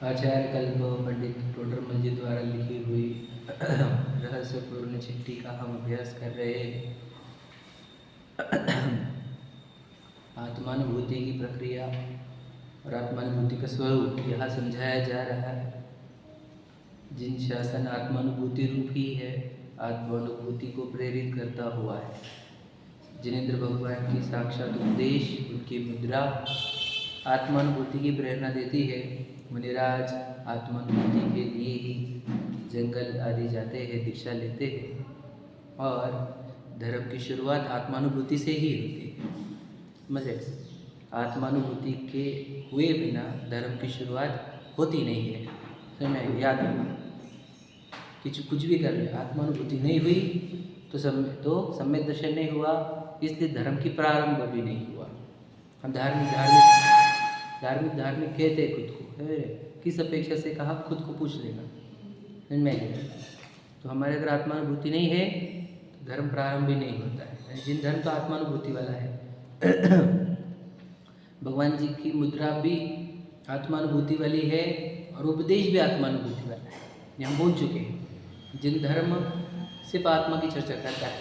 आचार्य कल्प पंडित टोडरमल जी द्वारा लिखी हुई रहस्यपूर्ण चिट्ठी का हम अभ्यास कर रहे हैं। आत्मानुभूति की प्रक्रिया और आत्मानुभूति का स्वरूप यहाँ समझाया जा रहा है। जिन शासन आत्मानुभूति रूप ही है, आत्मानुभूति को प्रेरित करता हुआ है। जिनेंद्र भगवान की साक्षात उपदेश, उनकी मुद्रा आत्मानुभूति की प्रेरणा देती है। मुनिराज आत्मानुभूति के लिए ही जंगल आदि जाते हैं, दीक्षा लेते हैं, और धर्म की शुरुआत आत्मानुभूति से ही होती है। समझे? आत्मानुभूति के हुए बिना धर्म की शुरुआत होती नहीं है। समझ में? याद रखना, कुछ भी कर ले, आत्मानुभूति नहीं हुई तो सम्यक दर्शन नहीं हुआ, इसलिए धर्म की प्रारंभ भी नहीं हुआ। हम धार्मिक कहते हैं खुद को, किस अपेक्षा से कहा, खुद को पूछ लेना। समझ में? तो हमारे अगर आत्मानुभूति नहीं है तो धर्म प्रारंभ भी नहीं होता है। जिन धर्म तो आत्मानुभूति वाला है भगवान जी की मुद्रा भी आत्मानुभूति वाली है और उपदेश भी आत्मानुभूति वाला है। ये हम बोल चुके हैं। जिन धर्म सिर्फ आत्मा की चर्चा करता है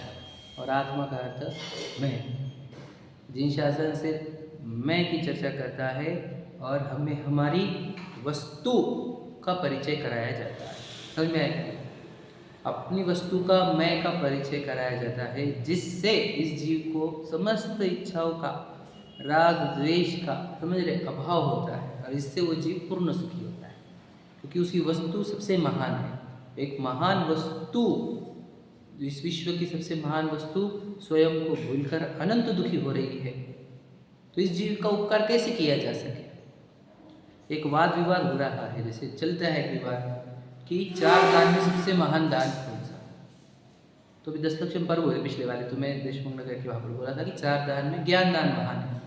और आत्मा का अर्थ मैं, जिन शासन सिर्फ मैं की चर्चा करता है और हमें हमारी वस्तु का परिचय कराया जाता है। समझ में आएगा? अपनी वस्तु का मैं का परिचय कराया जाता है, जिससे इस जीव को समस्त इच्छाओं का, राग द्वेष का, समझ रहे, अभाव होता है और इससे वो जीव पूर्ण सुखी होता है, क्योंकि उसकी वस्तु सबसे महान है। एक महान वस्तु, इस विश्व की सबसे महान वस्तु स्वयं को भूलकर अनंत दुखी हो रही है, तो इस जीव का उपकार कैसे किया जा सके? एक वाद विवाद हो रहा है, जैसे चलता है विवाद कि 4 दान में सबसे महान दान कौन सा। तो भी दस्तक्षम पर्व हुए पिछले वाले, तो मैं देशमुख नगर के वहाँ पर बोला था कि 4 दान में ज्ञान दान महान है।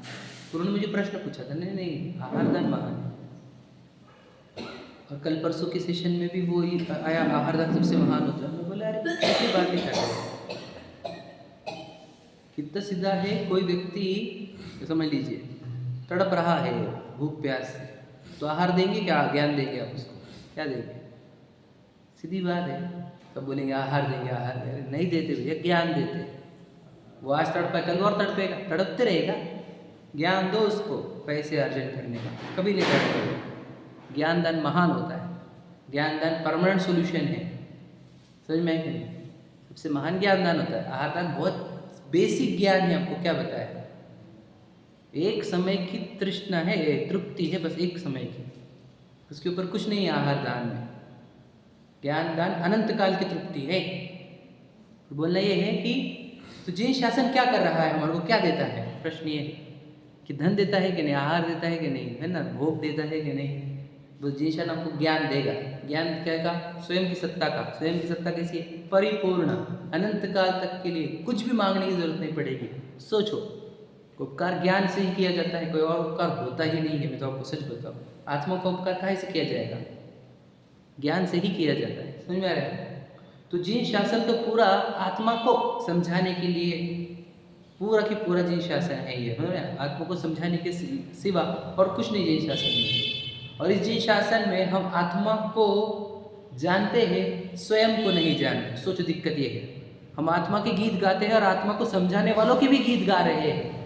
तो उन्होंने मुझे प्रश्न पूछा था, नहीं आहार दान महान है। और कल परसों के सेशन में भी वो ही आया, आहार दान सबसे महान होता है। मैं बोला अरे ऐसी बात नहीं कर रहे, कितना सीधा है। कोई व्यक्ति समझ लीजिए तड़प रहा है भूख प्यास से, तो आहार देंगे क्या, ज्ञान देंगे आप उसको? क्या देंगे? सीधी बात है। तब बोलेंगे आहार देंगे, आहार देंगे, नहीं देते भैया, ज्ञान देते। वो आज तड़पा, कल और तड़पेगा, तड़पते रहेगा। ज्ञान दो उसको, पैसे अर्जन करने का कभी नहीं तड़पेगा। ज्ञान दान महान होता है। ज्ञान दान परमानेंट सोल्यूशन है। समझ में आएगा नहीं? सबसे महान ज्ञान दान होता है। आहार दान बहुत बेसिक ज्ञान है। आपको क्या बताया? एक समय की तृष्णा है, तृप्ति है, बस एक समय की, उसके ऊपर कुछ नहीं है आहार दान में। ज्ञान दान अनंत काल की तृप्ति है। तो बोलना ये है कि तो जिन शासन क्या कर रहा है, हमारे को क्या देता है? प्रश्न ये कि धन देता है कि नहीं, आहार देता है कि नहीं, है ना, भोग देता है कि नहीं। तो जिन शासन आपको ज्ञान देगा। ज्ञान क्या का? स्वयं की सत्ता का। स्वयं की सत्ता कैसी है? परिपूर्ण, अनंत काल तक के लिए कुछ भी मांगने की जरूरत नहीं पड़ेगी। सोचो, उपकार ज्ञान से ही किया जाता है, कोई और उपकार होता ही नहीं है। मैं तो आपको सच बताऊँ, आत्मा का उपकार काहे से किया जाएगा? ज्ञान से ही किया जाता है। समझ में आ रहा है? तो जिन शासन तो पूरा आत्मा को समझाने के लिए, पूरा की पूरा जिन शासन है ये, आत्मा को समझाने के सिवा और कुछ नहीं जिन शासन में। और इस जिन शासन में हम आत्मा को जानते हैं, स्वयं को नहीं जानते। सोचो, दिक्कत ये है, हम आत्मा के गीत गाते हैं और आत्मा को समझाने वालों के भी गीत गा रहे हैं,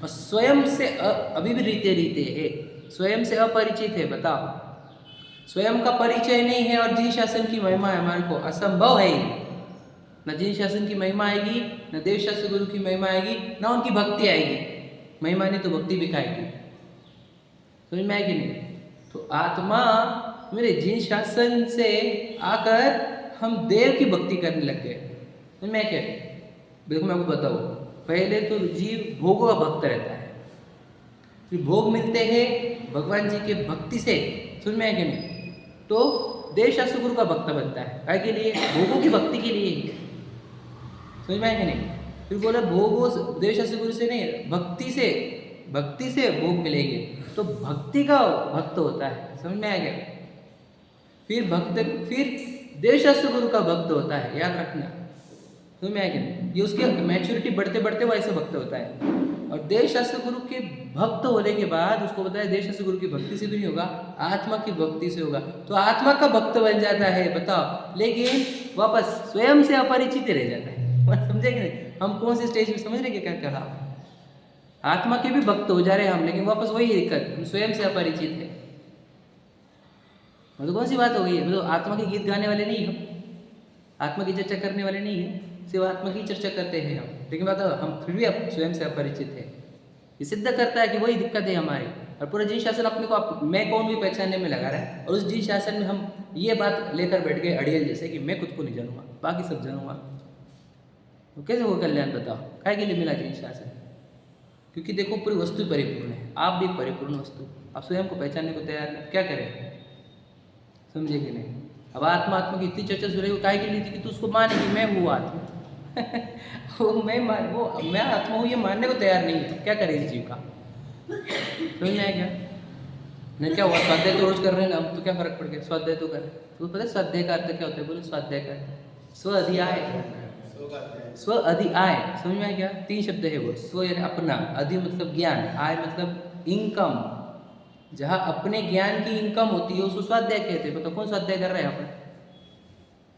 और स्वयं से अभी भी रीते है, स्वयं से अपरिचित है। बताओ, स्वयं का परिचय नहीं है और जिन शासन की महिमा है, हमारे को असंभव है। न जिन शासन की महिमा आएगी, न देव शास्त्र गुरु की महिमा आएगी, न उनकी भक्ति आएगी। महिमा नहीं तो भक्ति भी खाएगी। समझ में आएगी नहीं? तो आत्मा मेरे जिन शासन से आकर हम देव की भक्ति करने लग गए। समझ में क्या? देखो मैं आपको बताऊँ, पहले तो जीव भोगों का भक्त रहता है, फिर भोग मिलते हैं भगवान जी के भक्ति से। सुन में है कि नहीं? तो देव शास्त्र गुरु का भक्त बनता है। काय के लिए? भोगों की भक्ति के लिए। समझ में है कि नहीं? फिर बोला भोगों देव शास्त्र गुरु से नहीं, भक्ति से भोग मिलेंगे, तो भक्ति का भक्त होता है। समझ में आ गया? फिर देव शास्त्र गुरु का भक्त होता है, याद रखना। समझ में आ गया? ये उसके मैच्योरिटी बढ़ते बढ़ते वो ऐसे भक्त होता है। और देव शास्त्र गुरु के भक्त होने के बाद उसको बताया देव शास्त्र गुरु की भक्ति से भी नहीं होगा, आत्मा की भक्ति से होगा। तो आत्मा का भक्त बन जाता है, बताओ, लेकिन वापस स्वयं से अपरिचित रह जाता है। समझे कि नहीं? हम कौन से स्टेज में समझ रहे क्या कहा? आत्मा के भी भक्त हो जा रहे हैं हम, लेकिन वापस वही दिक्कत, हम स्वयं से अपरिचित है। मतलब कौन सी बात हो गई है? मतलब आत्मा के गीत गाने वाले नहीं हम, आत्मा की चर्चा करने वाले नहीं है, सिर्फ आत्मा की चर्चा करते हैं हम, लेकिन बात हम फिर भी स्वयं से अपरिचित है। ये सिद्ध करता है कि वही दिक्कत है हमारी। और पूरा जीन शासन अपने को मैं कौन भी पहचानने में लगा रहा है, और उस जीन शासन में हम ये बात लेकर बैठ गए अड़ियल जैसे कि मैं खुद को नहीं जानूंगा, बाकी सब जानूंगा। तो कैसे वो कल्याण? बताओ, काय के लिए मिला जीन शासन? क्योंकि देखो पूरी वस्तु परिपूर्ण है, आप भी परिपूर्ण वस्तु, आप स्वयं को पहचानने को तैयार नहीं, क्या करें? समझे कि नहीं? अब आत्मा की इतनी चर्चा हो रही है, काय के लिए थी कि तू उसको माने कि मैं हूँ आत्मा। वो मैं आत्मा हूँ ये मानने को तैयार नहीं है, क्या करे इस जीव का? समझ में आया क्या? नहीं क्या हुआ, स्वाध्याय तो रोज कर रहे हैं ना, अब तो क्या फर्क पड़ गया, स्वाध्याय तो करें। तो पता है स्वाध्याय का अर्थ क्या होता है? बोलो स्वाध्याय का अर्थ स्व अध्याय, स्व अध्याय। समझ में आया क्या? 3 शब्द है वो। स्व यानी अपना, अधि मतलब ज्ञान, आय मतलब इनकम। जहाँ अपने ज्ञान की इनकम होती है उसको स्वाध्याय कहते हैं। बताओ कौन स्वाध्याय कर रहा है यहाँ पर?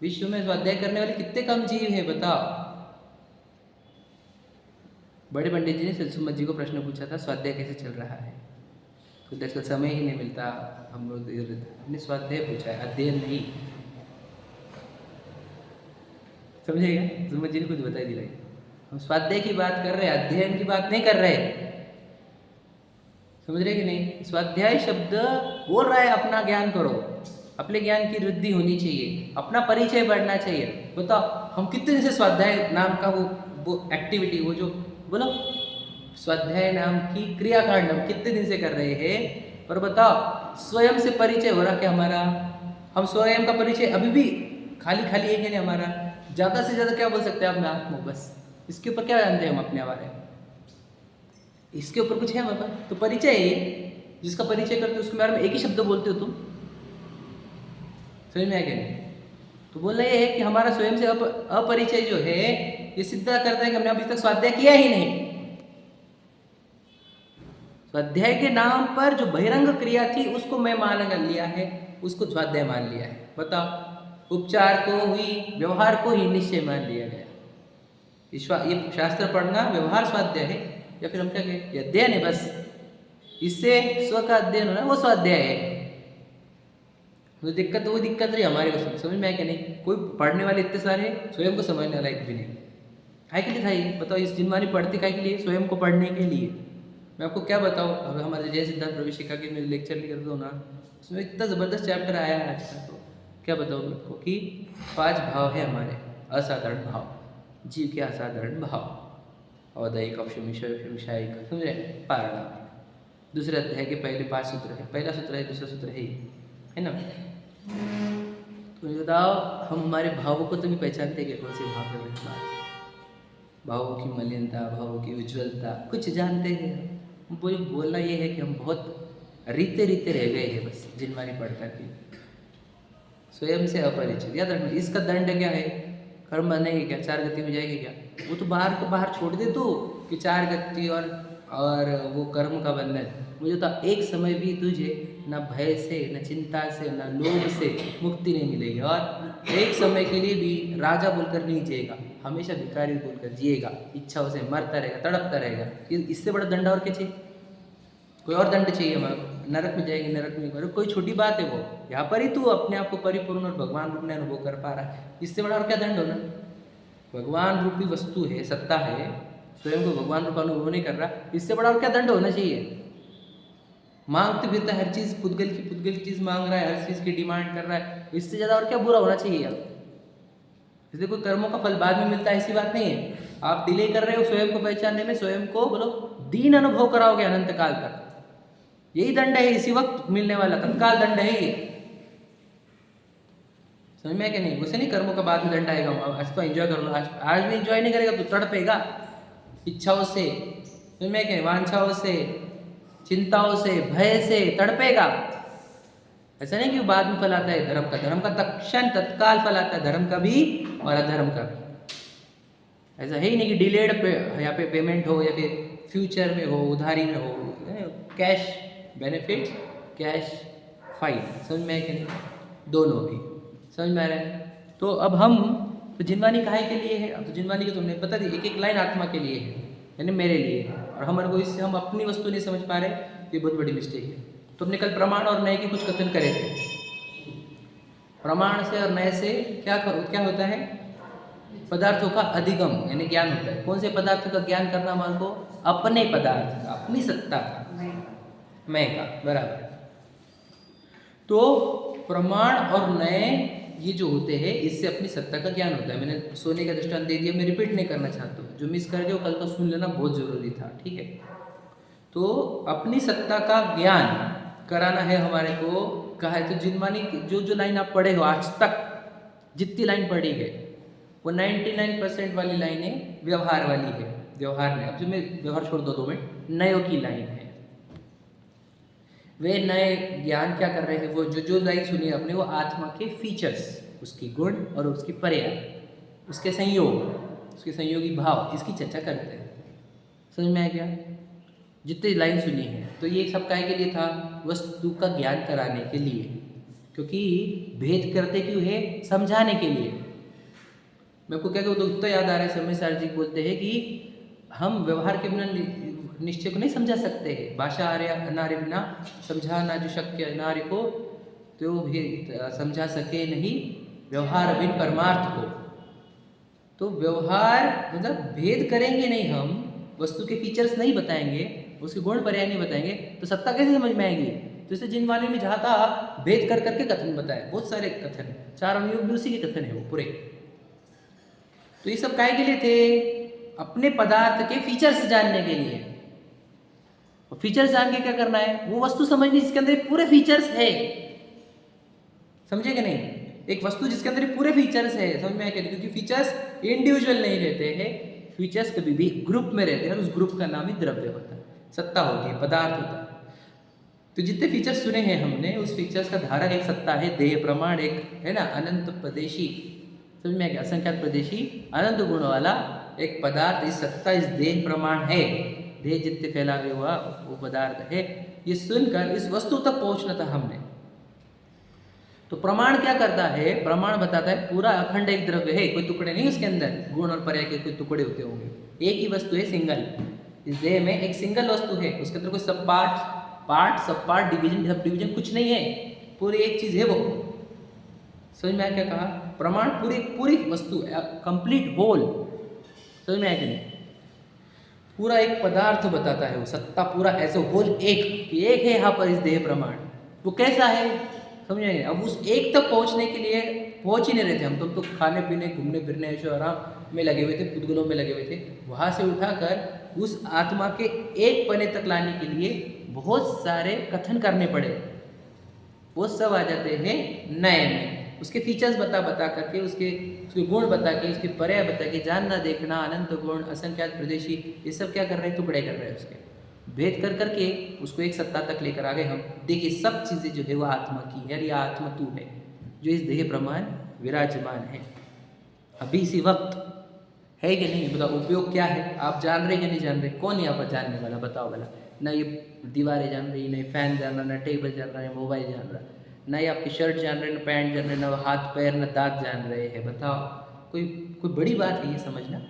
विश्व में स्वाध्याय करने वाले कितने कम जीव हैं, बताओ। बड़े पंडित जी ने सुमत जी को प्रश्न पूछा था, स्वाध्याय कैसे चल रहा है? तो देखो समय ही नहीं मिलता, हम लोग हमने स्वाध्याय पूछा है, अध्ययन नहीं। समझेगा? सुमत जी ने कुछ बताई दिलाई, हम स्वाध्याय की बात कर रहे हैं, अध्ययन की बात नहीं कर रहे। समझ रहे कि नहीं? स्वाध्याय शब्द बोल रहा है अपना ज्ञान करो, अपने ज्ञान की वृद्धि होनी चाहिए, अपना परिचय बढ़ना चाहिए। बताओ हम कितने दिन से स्वाध्याय नाम का वो एक्टिविटी, वो जो बोलो स्वाध्याय नाम की क्रियाकांड हम कितने दिन से कर रहे हैं, पर बताओ स्वयं से परिचय हो रहा क्या हमारा? हम स्वयं का परिचय अभी भी खाली खाली है कि नहीं हमारा? ज़्यादा से ज़्यादा क्या बोल सकते हैं आप? मैं आत्मा, बस। इसके ऊपर क्या जानते हैं हम अपने बारे में? इसके ऊपर कुछ है हमारे पास? तो परिचय है ये, जिसका परिचय करते हो उसके बारे में एक ही शब्द बोलते हो तुम। समझ में आया क्या नहीं? तो बोलना ये है कि हमारा स्वयं से अपरिचय जो है ये सिद्ध करता है कि हमने अभी तक स्वाध्याय किया ही नहीं। स्वाध्याय के नाम पर जो बहिरंग क्रिया थी उसको मैं मान लिया है, उसको स्वाध्याय मान लिया है। बताओ, उपचार को ही, व्यवहार को ही निश्चय मान लिया गया। ये शास्त्र पढ़ना व्यवहार स्वाध्याय है, या फिर हम क्या कहें, ये अध्ययन है बस। इससे स्व का अध्ययन होना वो स्वाध्याय है। तो दिक्कत वो दिक्कत रही हमारे को, समझ में आया कि नहीं? कोई पढ़ने वाले इतने सारे, स्वयं को समझने वाला एक भी नहीं। काय के लिए था ये? बताओ, इस जिनवानी पढ़ती काय के लिए? स्वयं को पढ़ने के लिए। मैं आपको क्या बताऊँ, अब हमारे जय सिद्धार्थ प्रवेशिका के मैं लेक्चर नहीं करता हूँ ना, उसमें इतना ज़बरदस्त चैप्टर आया है आज का। तो क्या बताऊँ आपको कि 5 भाव है हमारे, असाधारण भाव, जीव के असाधारण भाव, अवदैहिक, औपशमिशायिक, समझे? पारणा। दूसरे अध्याय के पहले 5 सूत्र है, पहला सूत्र है, दूसरा सूत्र है ना? तो ये बताओ, हम हमारे भावों को तो नहीं पहचानते कि कौन से भाव है हमारे? भावों की मलिनता, भावों की उज्ज्वलता कुछ जानते हैं? बोलना ये है कि हम बहुत रीते रह गए हैं बस जिनवानी पढ़ करके, स्वयं से अपरिचित। याद रखना, इसका दंड क्या है? कर्म बनेगी क्या? 4 गति में जाएगी क्या? वो तो बाहर छोड़ दे तू कि 4 गति और वो कर्म का बंधन। मुझे तो एक समय भी तुझे ना भय से, न चिंता से, न लोभ से मुक्ति नहीं मिलेगी, और एक समय के लिए भी राजा बोलकर नहीं जिएगा, हमेशा भिखारी बोलकर जिएगा, इच्छाओं से मरता रहेगा, तड़पता रहेगा। इससे बड़ा दंड और क्या चाहिए? कोई और दंड चाहिए हमारे? नरक में जाएंगे, नरक में करो, कोई छोटी बात है वो? यहाँ पर ही तू अपने आप को परिपूर्ण और भगवान रूप में अनुभव कर पा रहा है, इससे बड़ा और क्या दंड होना? भगवान रूपी वस्तु है, सत्ता है, स्वयं को भगवान रूप अनुभव नहीं कर रहा, इससे बड़ा और क्या दंड होना चाहिए? मांगते फिरता हर चीज़, पुद्गल की चीज़ मांग रहा है, हर चीज़ की डिमांड कर रहा है, इससे ज़्यादा और क्या बुरा होना चाहिए? इसलिए कोई कर्मों का फल बाद में मिलता है ऐसी बात नहीं है। आप डिले कर रहे हो स्वयं को पहचानने में, स्वयं को बोलो दीन अनुभव कराओगे अनंत काल तक, यही दंड है, इसी वक्त मिलने वाला तत्काल दंड है ये। समझ में है कि नहीं? उसे नहीं कर्मों का बाद में दंड आएगा, आज तो एंजॉय कर लो, आज भी एंजॉय नहीं करेगा तो तड़पेगा इच्छाओं से, समझ में है कि वांछाओं से, चिंताओं से, भय से तड़पेगा। ऐसा नहीं कि बाद में फल आता है धर्म का तत्काल फल आता है, धर्म का भी और अधर्म का भी। ऐसा है ही नहीं कि डिलेड पे यहाँ पे पेमेंट हो या फिर फ्यूचर में हो, उधारी में हो, कैश बेनिफिट्स, कैश फाइन, समझ में आया कि नहीं? दोनों भी समझ में आ रहा है। तो अब हम तो जिनवानी काहे के लिए है? अब तो जिनवानी को तुमने बता दी, एक एक लाइन आत्मा के लिए है, यानी मेरे लिए है, और हमारे को इससे हम अपनी वस्तु नहीं समझ पा रहे, ये बहुत बड़ी मिस्टेक है। तो हमने कल प्रमाण और नए के कुछ कथन करे थे। प्रमाण से और नए से क्या होता है? पदार्थों का अधिगम यानी ज्ञान होता है। कौन से पदार्थ का ज्ञान करना हमारे को? अपने पदार्थ का, अपनी सत्ता का, मैं का, बराबर। तो प्रमाण और नए ये जो होते हैं, इससे अपनी सत्ता का ज्ञान होता है। मैंने सोने का दृष्टांत दे दिया, मैं रिपीट नहीं करना चाहता हूँ, जो मिस कर गए कल का सुन लेना, बहुत ज़रूरी था, ठीक है। तो अपनी सत्ता का ज्ञान कराना है हमारे को, कहा है। तो जिनवानी जो लाइन आप पढ़े हो आज तक, जितनी लाइन पढ़ी है वो 99% वाली लाइनें व्यवहार वाली है, व्यवहार में। अब जो मैं व्यवहार छोड़ दो 2 मिनट, नयों की लाइन है। वे नए ज्ञान क्या कर रहे हैं? वो जो लाइन सुनी आपने, वो आत्मा के फीचर्स, उसकी गुण और उसकी पर्याय, उसके संयोग, उसके संयोगी भाव, इसकी चर्चा करते हैं। समझ में आया क्या? जितनी लाइन सुनी है, तो ये सब काहे के लिए था? वस्तु का ज्ञान कराने के लिए, क्योंकि भेद करते क्यों है? समझाने के लिए। मेरे को क्या तो उत्तर याद आ रहा है, समय सार जी बोलते हैं कि हम व्यवहार के बिना निश्चय को नहीं समझा सकते हैं। भाषा अनार्य बिना समझाना जो शक्य नार्य को, तो भी समझा सके नहीं व्यवहार बिन परमार्थ को। तो व्यवहार मतलब भेद करेंगे नहीं, हम वस्तु के फीचर्स नहीं बताएंगे, उसके गुण पर्याय नहीं बताएंगे, तो सत्ता कैसे समझ में आएगी? तो इसे जिनवानी में जहाँ था भेद कर करके कथन बताए, बहुत सारे कथन, 4 अनुयोग भी उसी के कथन है वो पूरे। तो ये सब काहे के लिए थे? अपने पदार्थ के फीचर्स जानने के लिए। और फीचर्स जान के क्या करना है? वो वस्तु समझनी जिसके अंदर पूरे फीचर्स है। समझे कि नहीं? एक वस्तु जिसके अंदर पूरे फीचर्स है, समझ में आया? क्योंकि फीचर्स इंडिविजुअल नहीं रहते हैं, फीचर्स कभी भी ग्रुप में रहते हैं, और उस ग्रुप का नाम ही द्रव्य होता है, सत्ता होती है, पदार्थ होता है। तो जितने फीचर्स सुने हैं हमने, उस फीचर्स का धारक एक सत्ता है, देह प्रमाण एक है ना, अनंत प्रदेशी, समझ में आ गया? असंख्यात प्रदेशी अनंत गुण वाला एक पदार्थ, इस सत्ता, इस देह प्रमाण है। देह जितने फैला हुआ वो पदार्थ है। ये सुनकर इस वस्तु तक पहुंचना था हमने। तो प्रमाण क्या करता है? प्रमाण बताता है पूरा अखंड एक द्रव्य है, कोई टुकड़े नहीं उसके अंदर, गुण और पर्याय के कोई टुकड़े होते होंगे, एक ही वस्तु है, सिंगल। इस देह में एक सिंगल वस्तु है, उसके अंदर कोई सब पार्ट डिवीजन, सब डिवीजन कुछ नहीं है, पूरी एक चीज है वो। समझ में आया क्या कहा? प्रमाण पूरी वस्तु, कंप्लीट होल। समझ में आया कि नहीं? पूरा एक पदार्थ बताता है वो, सत्ता पूरा ऐसे होल, एक है यहाँ पर इस देह प्रमाण। वो कैसा है समझ आएंगे? अब उस एक तक पहुँचने के लिए पहुँच ही नहीं रहे थे हम, तो खाने पीने, घूमने फिरने, ऐशो आराम में लगे हुए थे, पुद्गलों में लगे हुए थे। वहाँ से उठाकर उस आत्मा के एक पने तक लाने के लिए बहुत सारे कथन करने पड़े। वो सब आ जाते हैं नए में, उसके फीचर्स बता करके, उसके गुण बता के, उसके पर्याय बता के, जानना, देखना, अनंत गुण, असंख्यात प्रदेशी, ये सब क्या कर रहे हैं? टुकड़े कर रहे हैं उसके, भेद कर करके उसको एक सत्ता तक लेकर आ गए हम। देखिए सब चीज़ें जो है वो आत्मा की है, या आत्मा तू है जो इस देह प्रमाण विराजमान है अभी इसी वक्त, है कि नहीं? बताओ उपयोग क्या है? आप जान रहे कि नहीं जान रहे? कौन यहाँ पर जानने वाला? बताओ भला। ना ये दीवारें जान रही, ना फैन जान रहा, ना टेबल जान रहा है, मोबाइल जान रहा, ना ही आपकी शर्ट जान रहे, ना पैंट जान रहे, ना हाथ पैर, ना दांत जान रहे हैं। बताओ कोई बड़ी बात है ये समझना?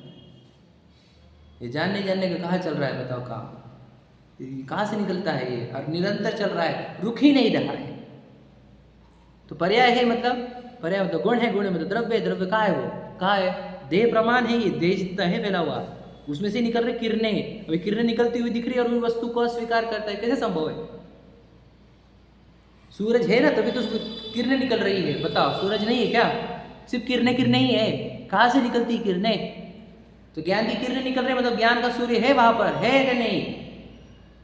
ये जानने का कहाँ चल रहा है? बताओ कहाँ से निकलता है ये? और निरंतर चल रहा है, रुक ही नहीं रहा है। तो पर्याय है मतलब, पर्याय मतलब गुण है, गुण मतलब द्रव्य कहाँ है? वो कहाँ है? देह प्रमाण है, ये देह जितना है फैला हुआ, उसमें से निकल रही किरणें, अभी किरणें निकलती हुई दिख रही है और उस वस्तु को अस्वीकार करता है, कैसे संभव है? सूरज है ना, तभी तो किरणें निकल रही है। बताओ सूरज नहीं है क्या? सिर्फ किरणें ही है, कहाँ से निकलती किरणें? तो ज्ञान की किरणें निकल रही, मतलब ज्ञान का सूर्य है वहां पर, है कि नहीं?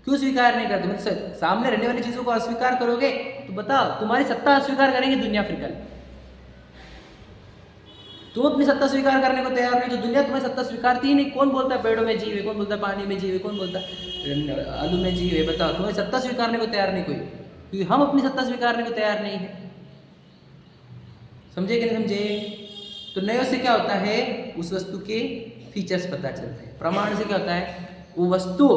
क्यों स्वीकार नहीं करते? मतलब सामने रहने वाली चीजों को अस्वीकार करोगे तो बताओ तुम्हारी सत्ता अस्वीकार करेंगे दुनिया फिर कल। तुम अपनी सत्ता स्वीकार करने को तैयार नहीं तो दुनिया तुम्हारी सत्ता स्वीकारती ही नहीं। कौन बोलता है पेड़ों में जीव है, कौन बोलता है पानी में जीव है, कौन बोलता है आलू में जीव है? बताओ तुम्हारी सत्ता स्वीकारने को तैयार नहीं कोई, क्योंकि हम अपनी सत्ता स्वीकारने को तैयार नहीं है। समझे कि नहीं समझे? तो नयो से क्या होता है? उस वस्तु के फीचर्स पता चलते हैं। प्रमाण से क्या होता है? वो वस्तु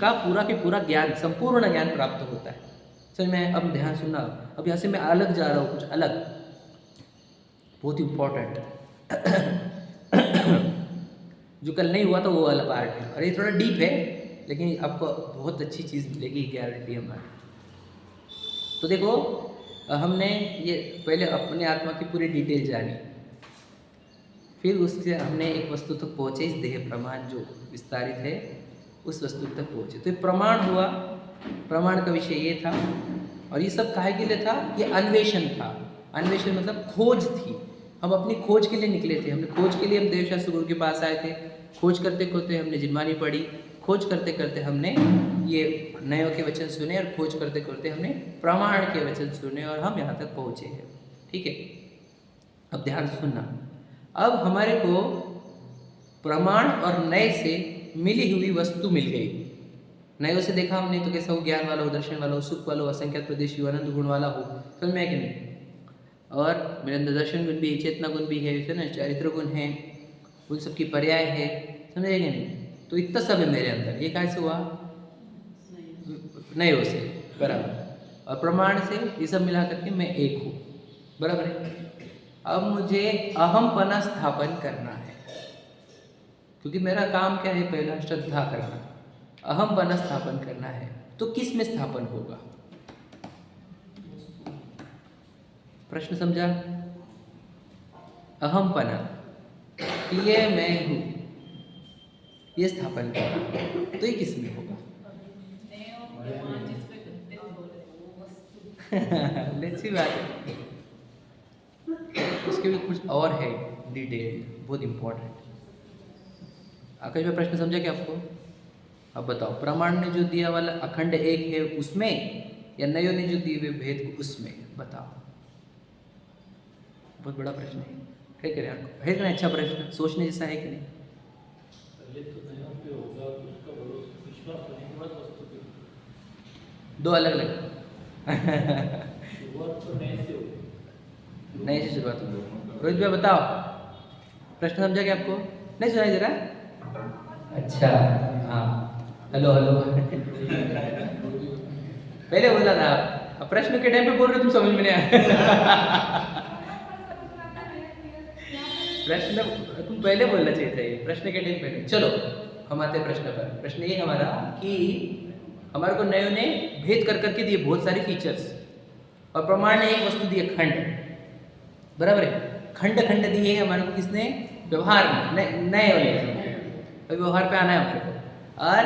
का पूरा के पूरा ज्ञान, संपूर्ण ज्ञान प्राप्त होता है। समझ में? अब ध्यान सुनना। अब यहाँ से मैं अलग जा रहा हूँ, कुछ अलग, बहुत इम्पोर्टेंट जो कल नहीं हुआ था वो वाला पार्ट है, और ये थोड़ा डीप है लेकिन आपको बहुत अच्छी चीज़ मिलेगी, गारंटी हमारी। तो देखो, हमने ये पहले अपने आत्मा की पूरी डिटेल जानी, फिर उससे हमने एक वस्तु तक पहुँचे, इस देह प्रमाण जो विस्तारित है उस वस्तु तक पहुँचे। तो ये प्रमाण हुआ, प्रमाण का विषय ये था। और ये सब काहे के लिए था? ये अन्वेषण था। अन्वेषण मतलब खोज थी, हम अपनी खोज के लिए निकले थे। हमने खोज के लिए हम देवशास्त्र गुरु के पास आए थे, खोज करते करते हमने जिनवानी पढ़ी, खोज करते करते हमने ये नयों के वचन सुने, और खोज करते करते हमने प्रमाण के वचन सुने, और हम यहाँ तक पहुँचे हैं। ठीक है, अब ध्यान से सुनना। अब हमारे को प्रमाण और नए से मिली हुई वस्तु मिल गई। नयों से देखा हमने तो कैसा हो, ज्ञान वाला हो, दर्शन वाला हो, सुख वाला हो, असंख्यात प्रदेश हो, आनंद गुण वाला हो, समझ में है कि नहीं? और मेरे अंदर दर्शन गुण भी है, चेतना गुण भी है ना, चारित्र गुण है, उन सब की पर्याय है, समझे कि नहीं? तो इतना सब है मेरे अंदर। ये कैसे हुआ? नयों से, बराबर। और प्रमाण से ये सब मिला करके मैं एक हूँ, बराबर है। अब मुझे अहमपना स्थापन करना है, क्योंकि मेरा काम क्या है? पहला श्रद्धा करना, अहमपना स्थापन करना है। तो किस में स्थापन होगा? प्रश्न समझा? अहमपना, ये मैं हूँ, ये स्थापन करना, तो ये किस में होगा? अच्छी बात है, उसके भी कुछ और है डिटेल, बहुत इम्पोर्टेंट। आकाश में प्रश्न समझा क्या आपको? अब बताओ, प्रमाण ने जो दिया वाला अखंड एक है उसमें, या नयों ने जो दिए हुए भेद को उसमें? बताओ, बहुत बड़ा प्रश्न है कि नहीं? है कि नहीं? अच्छा प्रश्न, सोचने जैसा है कि नहीं? दो अलग अलग नए से शुरुआत हो। रोहित भाई बताओ, प्रश्न समझा क्या आपको? नहीं सुनाई दे रहा? अच्छा, हाँ, हेलो हेलो पहले बोला था, अब प्रश्न के टाइम पे बोल रहे हो, तुम समझ में नहीं आया प्रश्न तुम पहले बोलना चाहिए था, ये प्रश्न के टाइम पहले। चलो हम आते हैं प्रश्न पर। प्रश्न ये हमारा कि हमारे को नयों ने भेद कर करके दिए बहुत सारे फीचर्स, और प्रमाण ने एक वस्तु दी है, खंड, बराबर है। खंड खंड दिए है हमारे को, किसने? व्यवहार में, नए वाले, व्यवहार पे आना है हमारे को। और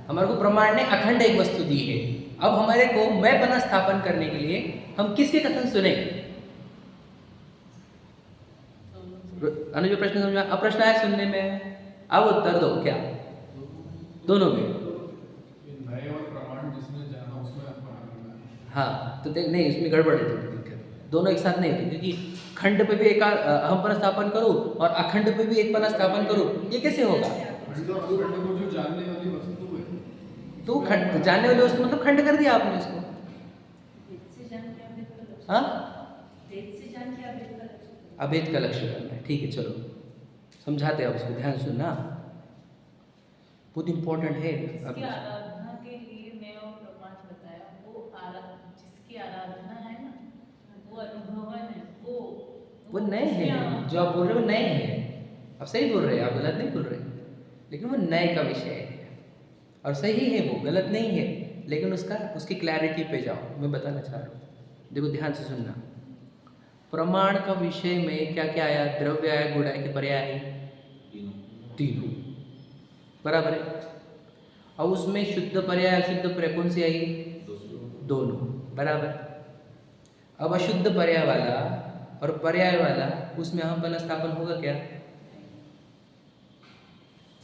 हमारे को प्रमाण ने अखंड एक वस्तु दी है। अब हमारे को मैं पना स्थापन करने के लिए हम किसके कथन सुने? अनुज प्रश्न समझा? अब प्रश्न आया सुनने में, अब उत्तर दो। क्या दोनों में? हाँ, तो देख नहीं, इसमें गड़बड़ है, दोनों एक साथ नहीं होते, क्योंकि खंड पे भी एक अहम पना स्थापन करूं और अखंड पे भी एक पना स्थापन करूं, ये कैसे होगा? तो खंड जानने वाली वस्तु मतलब खंड कर दिया आपने इसको, हाँ, अभेद का लक्ष्य करना है। ठीक है, चलो समझाते हैं, आप इसको ध्यान सुनना, बहुत इंपॉर्टेंट है। आराधना के लिए मैं और प्रमाण बताया, वो जिसकी आराधना है ना, वो अनुभवन है, वो नए हैं, जो आप बोल रहे हो नए हैं, आप सही बोल रहे हैं, आप गलत नहीं बोल रहे, लेकिन वो नए का विषय है, और सही है, वो गलत नहीं है, लेकिन उसकी क्लैरिटी पे जाओ, मैं बताना चाह रहा हूँ। देखो ध्यान से सुनना, प्रमाण का विषय में क्या क्या आया? द्रव्य आया, गुण आया, कि पर्याय आए? तीनों, बराबर है। अब उसमें शुद्ध पर्याय अशुद्ध पर्याय कौन सी आई? दोनों, बराबर। अब अशुद्ध पर्याय वाला और पर्याय वाला, उसमें अहम पना स्थापन होगा क्या?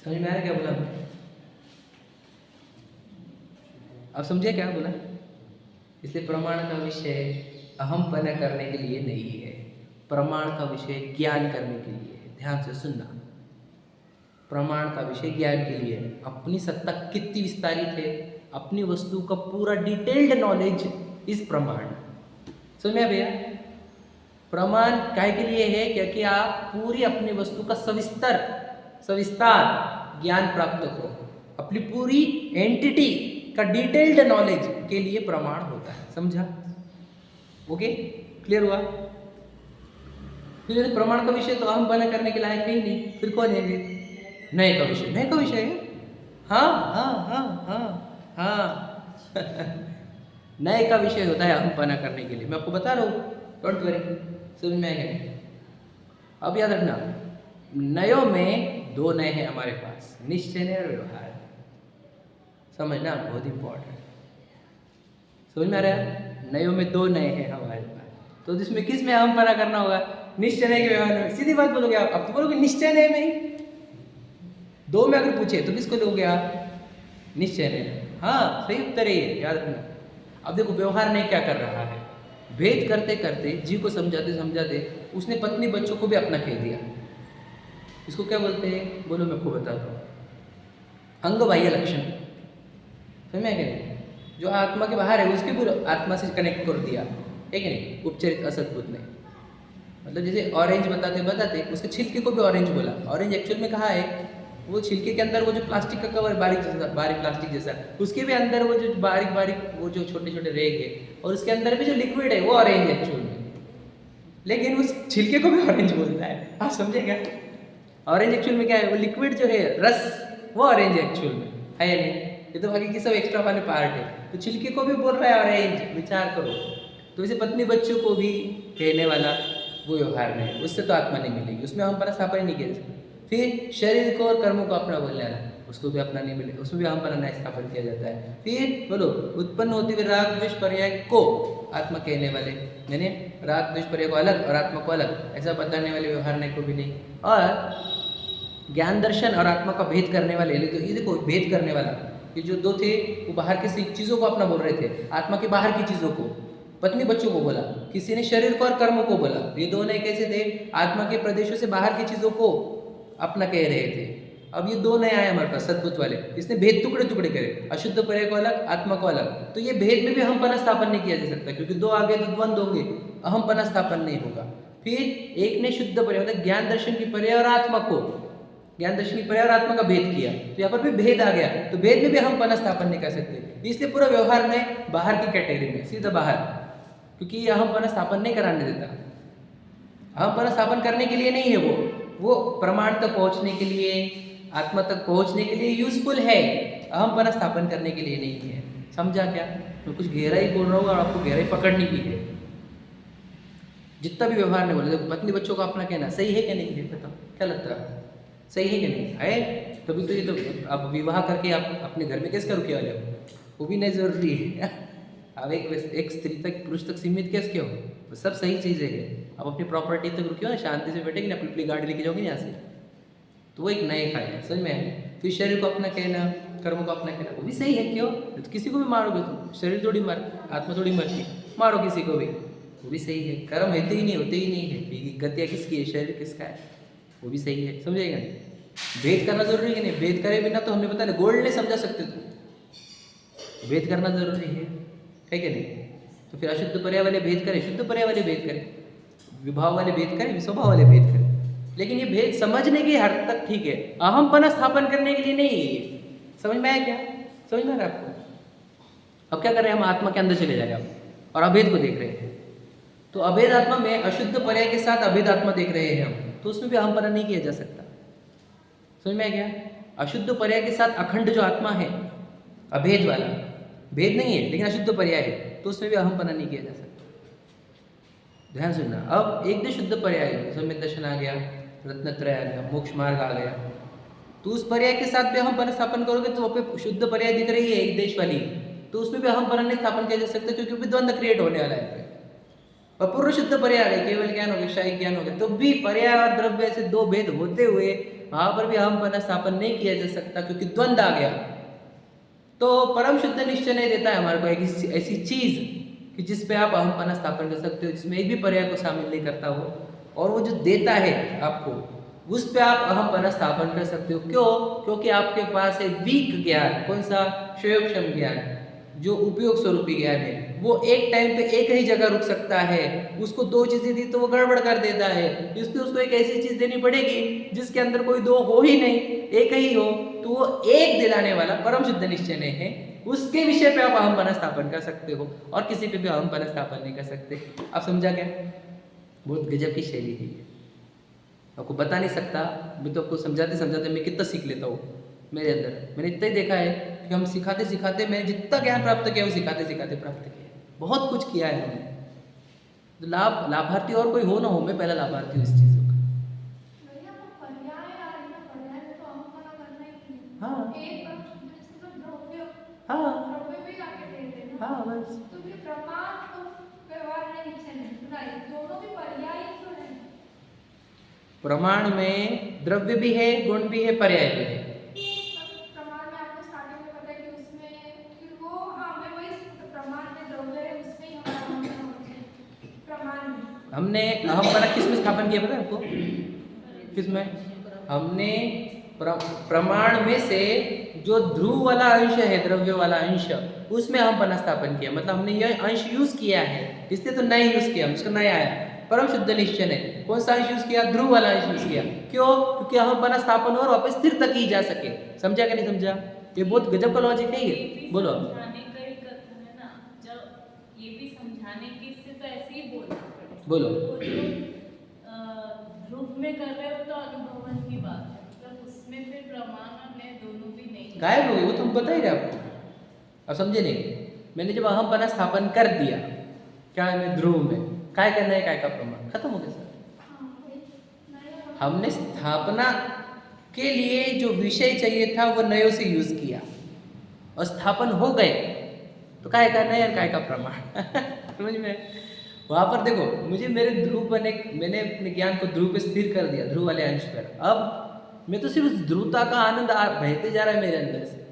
समझ में आया क्या बोला? अब समझे क्या बोला? इसलिए प्रमाण का विषय अहमपना करने के लिए नहीं है, प्रमाण का विषय ज्ञान करने के लिए है। ध्यान से सुनना, प्रमाण का विषय ज्ञान के लिए है। अपनी सत्ता कितनी विस्तारित है, अपनी वस्तु का पूरा डिटेल्ड नॉलेज इस प्रमाण। समझ में भैया? प्रमाण काय के लिए है? क्योंकि आप पूरी अपनी वस्तु का सविस्तार ज्ञान प्राप्त करो, अपनी पूरी एंटिटी का डिटेल्ड नॉलेज के लिए प्रमाण होता है। समझा? ओके, क्लियर हुआ? फिर यदि प्रमाण का विषय तो अहम बना करने के लायक है ही नहीं, फिर कौन है ये? नए का विषय, नए का विषय है। हाँ हाँ हाँ हाँ हाँ नए का विषय होता है अहम बना करने के लिए। मैं आपको बता रहा हूँ, डोंट वरी, समझ में आएगा। अब याद रखना, नयों में दो नए हैं हमारे पास, निश्चय नय और व्यवहार। समझना बहुत इंपॉर्टेंट। समझ में आ रहा है? नयों में दो नए हैं हमारे पास, तो जिसमें किस में अहम पना करना होगा? निश्चय नय के व्यवहार में। सीधी बात बोलोगे आप, अब तो बोलोगे निश्चय नय में ही। दो में अगर पूछे तो किसको लोगे आप? निश्चय नय। हाँ, सही उत्तर है ये, याद रखना। अब देखो व्यवहार नहीं क्या कर रहा है, भेद करते करते जीव को समझाते समझाते उसने पत्नी बच्चों को भी अपना कह दिया। इसको क्या बोलते हैं? बोलो मैं आपको बताता हूँ, अंग बाह्य लक्षण। समझ में आया क्या? जो आत्मा के बाहर है उसके भी आत्मा से कनेक्ट कर दिया, है कि नहीं? उपचरित असद्भुत ने, मतलब जैसे ऑरेंज बताते बताते उसके छिलके को भी ऑरेंज बोला। ऑरेंज एक्चुअल में कहाँ है? वो छिलके के अंदर वो जो प्लास्टिक का कवर बारीक प्लास्टिक जैसा, उसके भी अंदर वो जो बारीक बारीक वो जो छोटे छोटे रेग है, और उसके अंदर भी जो लिक्विड है वो ऑरेंज है एक्चुअल में, लेकिन उस छिलके को भी ऑरेंज बोलता है। आप समझेगा? ऑरेंज एक्चुअल में क्या है? वो लिक्विड जो है रस, वो ऑरेंज एक्चुअल में है या नहीं? ये तो बाकी की सब एक्स्ट्रा वाले पार्ट है, तो छिलके को भी बोल रहा है ऑरेंज। विचार करो। तो इसे पत्नी बच्चों को भी कहने वाला वो व्यवहार में है, उससे तो आत्मा नहीं मिलेगी, उसमें हम पर स्थापना नहीं किया। फिर शरीर को और कर्मों को अपना बोलने वाला, उसको भी अपना नहीं मिले, उसमें भी हम पर स्थापन किया जाता है। फिर बोलो, उत्पन्न होती हुई राग द्वेष पर्याय को आत्मा कहने वाले, यानी राग द्वेष पर्याय को अलग और आत्मा को अलग, ऐसा बताने वाले व्यवहार नहीं को भी नहीं। और ज्ञान दर्शन और आत्मा का भेद करने वाले, तो ये देखो भेद करने वाला, ये जो दो थे वो बाहर की चीज़ों को अपना बोल रहे थे, आत्मा के बाहर की चीज़ों को, पत्नी बच्चों को बोला, किसी ने शरीर को और कर्मों को बोला। ये दोनों कैसे थे? आत्मा के प्रदेशों से बाहर की चीज़ों को अपना कह रहे थे। अब ये दो नए आए हमारे पास सद्भुत वाले, इसने भेद टुकड़े टुकड़े करे, अशुद्ध पर्याय को अलग, आत्मा को अलग। तो ये भेद में भी अहमपना स्थापन नहीं किया जा सकता, क्योंकि दो आगे तो द्वंद होंगे, अहमपना स्थापन नहीं होगा। फिर एक ने शुद्ध पर्याय मतलब ज्ञान दर्शन की पर्याय और आत्मा को, ज्ञान दर्शन की पर्याय और आत्मा का भेद किया, तो यहाँ पर भी भेद आ गया, तो भेद में भी अहमपना स्थापन नहीं कर सकते। इसलिए पूरा व्यवहार में बाहर की कैटेगरी में, सीधा बाहर, क्योंकि ये अहमपना स्थापन नहीं कराने देता। अहमपना स्थापन करने के लिए नहीं है, वो प्रमाण तक पहुंचने के लिए, आत्मा तक पहुंचने के लिए यूजफुल है, अहमपना स्थापन करने के लिए नहीं है। समझा क्या? मैं कुछ गहराई बोल रहा हूँ और आपको गहराई पकड़नी भी है। जितना भी व्यवहार नहीं बोले, पत्नी बच्चों का अपना कहना सही है क्या नहीं है? बताओ, क्या लगता है? सही है कि नहीं है? तभी तो ये तो आप विवाह करके आप अपने घर में कैसे रुके वाले हो, वो भी नहीं जरूरी है। अब एक स्त्री तक पुरुष तक सीमित कैसे क्यों? तो सब सही चीज़ें है। आप अपनी प्रॉपर्टी तक रुके हो ना, शांति से बैठेगी ना, अपनी गाड़ी लेके जाओगे यहाँ से, तो वो एक नए खाए, समझ में आए? फिर शरीर को अपना कहना, कर्मों को अपना कहना, वो भी सही है। क्यों? तो किसी को भी मारोगे तुम, शरीर थोड़ी मार, आत्मा थोड़ी मरती, मारो किसी को भी, वो भी सही है। कर्म होते ही नहीं है, गतियाँ किसकी है, शरीर किसका है, वो भी सही है। समझेगा? भेद करना जरूरी है नहीं, भेद करे बिना तो हमने पता नहीं गोल्ड नहीं समझा सकते तुम, भेद करना जरूरी है कि नहीं? तो फिर अशुद्ध पर्याय वाले भेद करें, शुद्ध पर्याय वाले भेद करें, विभाव वाले भेद करें, विस्वभाव वाले भेद करें, लेकिन ये भेद समझने की हद तक ठीक है, अहमपना स्थापन करने के लिए नहीं है ये। समझ में आया क्या? समझ में आ रहा है आपको? अब क्या कर रहे हैं हम? आत्मा के अंदर चले जा रहे हैं और अभेद को देख रहे हैं। तो अभेद आत्मा में अशुद्ध पर्याय के साथ अभेद आत्मा देख रहे हैं हम, तो उसमें भी अहमपना नहीं किया जा सकता। समझ में आ गया? अशुद्ध पर्याय के साथ अखंड जो आत्मा है, अभेद वाला, भेद नहीं है लेकिन अशुद्ध पर्याय है, तो उसमें भी अहमपना नहीं किया जा सकता। ध्यान सुनना। अब एक ने शुद्ध पर्याय, सम्यक दर्शन आ गया, रत्नत्रय आ गया, मोक्ष मार्ग आ गया, तो उस पर्याय के साथ भी अहमपना स्थापन करोगे तो वहाँ पे शुद्ध पर्याय दिख रही है एक देश वाली, तो उसमें भी अहमपना नहीं स्थापन किया जा सकता, क्योंकि द्वंद्व क्रिएट होने वाला है। अपूर्व शुद्ध पर्याय आ गए, केवल ज्ञान हो गया, शाही ज्ञान हो गया, तो भी पर्याय और द्रव्य से दो भेद होते हुए वहां पर भी अहमपना स्थापन नहीं किया जा सकता, क्योंकि द्वंद्व आ गया। तो परम शुद्ध निश्चय नहीं देता है हमारे को एक ऐसी चीज कि जिस पे आप अहमपना स्थापन कर सकते हो, जिसमें एक भी पर्याय को शामिल नहीं करता हो, और वो जो देता है आपको, उस पे आप अहमपना स्थापन कर सकते हो। क्यों? क्योंकि आपके पास है वीक ज्ञान। कौन सा? क्षयोक्षम ज्ञान। जो उपयोग स्वरूपी ज्ञान है, वो एक टाइम पे एक ही जगह रुक सकता है। उसको दो चीज़ें दी तो वो गड़बड़ कर देता है, इसलिए उसको एक ऐसी चीज़ देनी पड़ेगी जिसके अंदर कोई दो हो ही नहीं, एक ही हो। तो वो एक दिलाने वाला परम शुद्ध निश्चय है, उसके विषय पे आप अहम पना स्थापन कर सकते हो और किसी पे भी अहम पना स्थापन नहीं कर सकते। आप समझा क्या? बहुत गजब की शैली है ये, आपको बता नहीं सकता। मैं तो आपको समझाते समझाते मैं कितना सीख लेता हूँ मेरे अंदर। मैंने इतना ही देखा है कि हम सिखाते सिखाते, मैंने जितना ज्ञान प्राप्त किया वो सिखाते सिखाते प्राप्त किया, बहुत कुछ किया है हमने। तो लाभार्थी और कोई हो ना हो, मैं पहला लाभार्थी हूँ इस चीज़ों का। हाँ हाँ हाँ, बस प्रमाण में द्रव्य भी है, गुण भी है, पर्याय भी है। हमने अहम पना किस में स्थापन किया पता है आपको? किस में? हमने प्रमाण में से जो ध्रुव वाला अंश है, द्रव्य वाला अंश, उसमें हम पना स्थापन किया। मतलब हमने यह अंश यूज किया है, इसलिए तो नया यूज किया, उसका नया आया परम शुद्ध निश्चय है। कौन सा अंश यूज किया? ध्रुव वाला अंश यूज किया। क्यों? क्योंकि हम पना स्थापन और वापस स्थिर तक ही जा सके। समझा कि नहीं समझा? ये बहुत गजब का लॉजिक नहीं है। बोलो। बोलो। ध्रुव में कर रहे हो तो अनुभवन की बात है, मतलब उसमें फिर प्रमाण और न्याय दोनों भी नहीं गायब हो गई, वो तो हम बता ही रहे आपको। अब समझे नहीं? मैंने जब अहम पना स्थापन कर दिया, क्या है ध्रुव में, काय करना है, काय का प्रमाण खत्म हो गया सर। हमने स्थापना के लिए जो विषय चाहिए था वो नयो से यूज किया और स्थापन हो गए, तो काय करना है, काय का प्रमाण। समझ में? वहां पर देखो, मुझे मेरे ध्रुव पर मैंने अपने ज्ञान को ध्रुव पे स्थिर कर दिया, ध्रुव वाले अंश पर। अब मैं तो सिर्फ उस ध्रुवता का आनंद बहते जा रहा है मेरे अंदर से,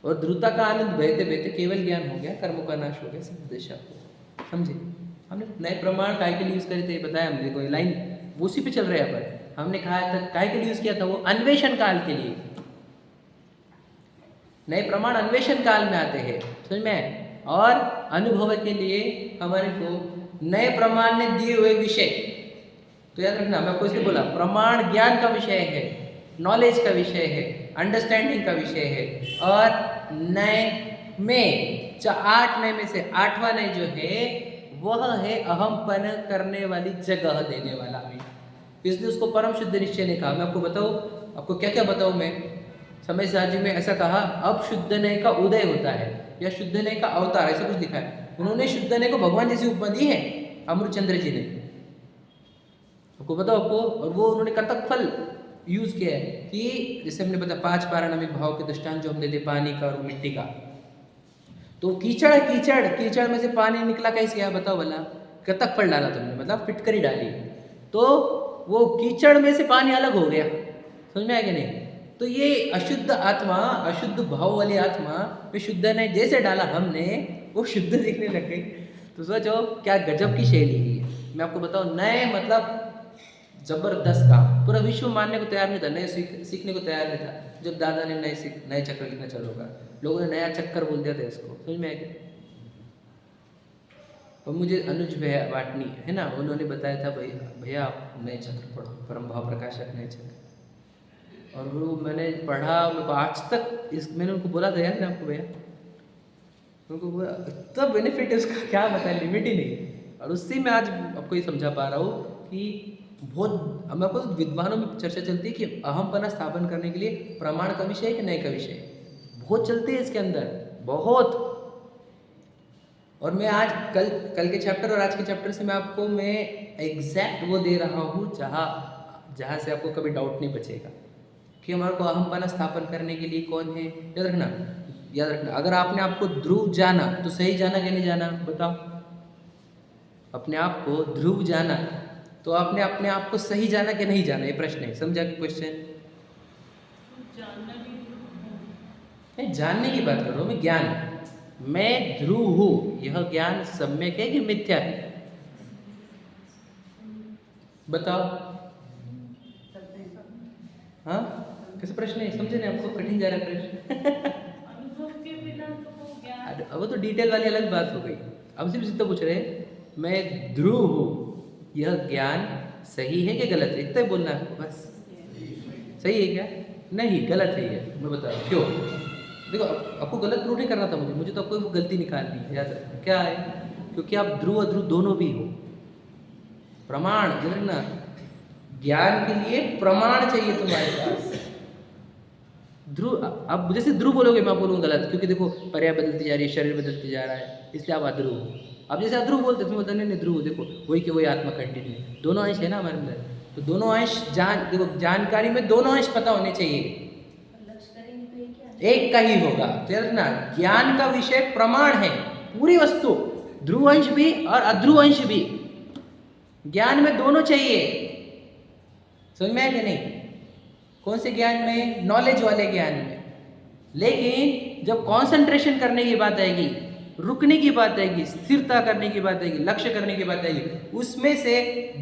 और ध्रुवता का आनंद बहते बहते केवल ज्ञान हो गया, कर्मों का नाश हो गया, सिद्ध दिशा को। समझे? हमने नए प्रमाण काय के लिए यूज करे थे, बताया हमने, कोई लाइन उसी पे चल रहे हैं। पर हमने कहा था काय के लिए यूज किया था, वो अन्वेषण काल के लिए। नए प्रमाण अन्वेषण काल में आते हैं, समझ में? और अनुभव के लिए हमारे को नए प्रमाण ने दिए हुए विषय, तो याद रखना, मैं आपको इसलिए बोला प्रमाण ज्ञान का विषय है, नॉलेज का विषय है, अंडरस्टैंडिंग का विषय है। और नए में 8 नए में से 8वां नए जो है वह है अहमपन करने वाली जगह देने वाला भी, इसलिए उसको परम शुद्ध निश्चय ने कहा। मैं आपको बताऊँ, आपको क्या क्या बताऊँ मैं? समय साहब जी में ऐसा कहा, अब शुद्ध नय का उदय होता है या शुद्ध नय का अवतार, ऐसा कुछ लिखा है। उन्होंने शुद्ध नय को भगवान जैसी उपमा दी है अमृतचंद्र जी ने, आपको बताओ आपको। और वो उन्होंने कर्तक फल यूज किया है कि जैसे हमने बताया 5 पाराणामिक भाव के दृष्टांत जो हम देते, पानी का और मिट्टी का। तो कीचड़ में से पानी निकला कैसे है बताओ भला? कर्तक फल डाला तुमने, मतलब फिटकरी डाली, तो वो कीचड़ में से पानी अलग हो गया। समझ में आया कि नहीं? तो ये अशुद्ध आत्मा, अशुद्ध भाव वाली आत्मा में शुद्ध ने जैसे डाला हमने, वो शुद्ध दिखने लग गई। तो सोचो क्या गजब की शैली है। मैं आपको बताऊं, नए मतलब जबरदस्त काम, पूरा विश्व मानने को तैयार नहीं था, नए सीखने को तैयार नहीं था। जब दादा ने नए चक्कर लिखना चालू होगा, लोगों ने नया चक्कर बोल दिया था इसको। समझ में आया? और मुझे अनुज भैया वाटनी है ना, उन्होंने बताया था भैया आप नए चक्र पढ़ो, परम भाव प्रकाशक नए चक्र। और वो मैंने पढ़ा, मेरे को आज तक मैंने उनको बोला था यार, आपको भैया, उनको बोला इतना बेनिफिट है उसका, क्या बताएं, लिमिट ही नहीं। और उससे मैं आज आपको ये समझा पा रहा हूँ कि बहुत, मेरे को विद्वानों में चर्चा चलती है कि अहमपना स्थापन करने के लिए प्रमाण का विषय है कि नए का विषय, बहुत चलते हैं इसके अंदर, बहुत। और मैं आज कल के चैप्टर और आज के चैप्टर से मैं आपको एग्जैक्ट वो दे रहा हूँ जहाँ से आपको कभी डाउट नहीं बचेगा कि हमारे को अहमपना स्थापन करने के लिए कौन है। याद रखना, अगर आपने आपको ध्रुव जाना तो सही जाना कि नहीं जाना, बताओ? अपने आप को ध्रुव जाना तो आपने अपने आप को सही जाना कि नहीं जाना, ये प्रश्न है। समझा कि क्वेश्चन? नहीं, जानने की बात कर रहा हूँ मैं, ज्ञान। मैं ध्रुव हूँ, यह ज्ञान सम्यक है कि मिथ्या है, बताओ? हाँ, कैसे प्रश्न है? समझे नहीं? आपको कठिन जा रहा है प्रश्न? अनुभव के बिना तो ज्ञान अब वो तो डिटेल वाली अलग बात हो गई। अब सिर्फ इतना पूछ रहे हैं, मैं ध्रुव हूँ, यह ज्ञान सही है कि गलत है, इतना ही बोलना है बस। सही है क्या? नहीं, गलत है ये। मैं बता रहा हूँ क्यों। देखो, आपको गलत प्रूव नहीं करना था मुझे तो आपको वो गलती निकालनी है। याद रखना क्या है, क्योंकि आप ध्रुव अध्रुव दोनों भी हो। प्रमाण ना, ज्ञान के लिए प्रमाण चाहिए तुम्हारे पास। ध्रुव, आप जैसे ध्रुव बोलोगे मैं आप बोलूँगा गलत, क्योंकि देखो पर्याय बदलती जा रही है, शरीर बदलती जा रहा है, इसलिए आप अध्रुव हो। आप जैसे अध्रुव बोलते तुम बोलते नहीं ध्रुव, देखो वही के वही आत्मा कंटिन्यू, दोनों अंश है ना हमारे अंदर, तो दोनों अंश देखो जानकारी में दोनों अंश पता होने चाहिए, एक का ही होगा। तो ना, ज्ञान का विषय प्रमाण है, पूरी वस्तु, ध्रुव अंश भी और अध्रुव अंश भी, ज्ञान में दोनों चाहिए। समझ में आया कि नहीं? कौन से ज्ञान में? नॉलेज वाले ज्ञान में। लेकिन जब कंसंट्रेशन करने की बात आएगी, रुकने की बात आएगी, स्थिरता करने की बात आएगी, लक्ष्य करने की बात आएगी, उसमें से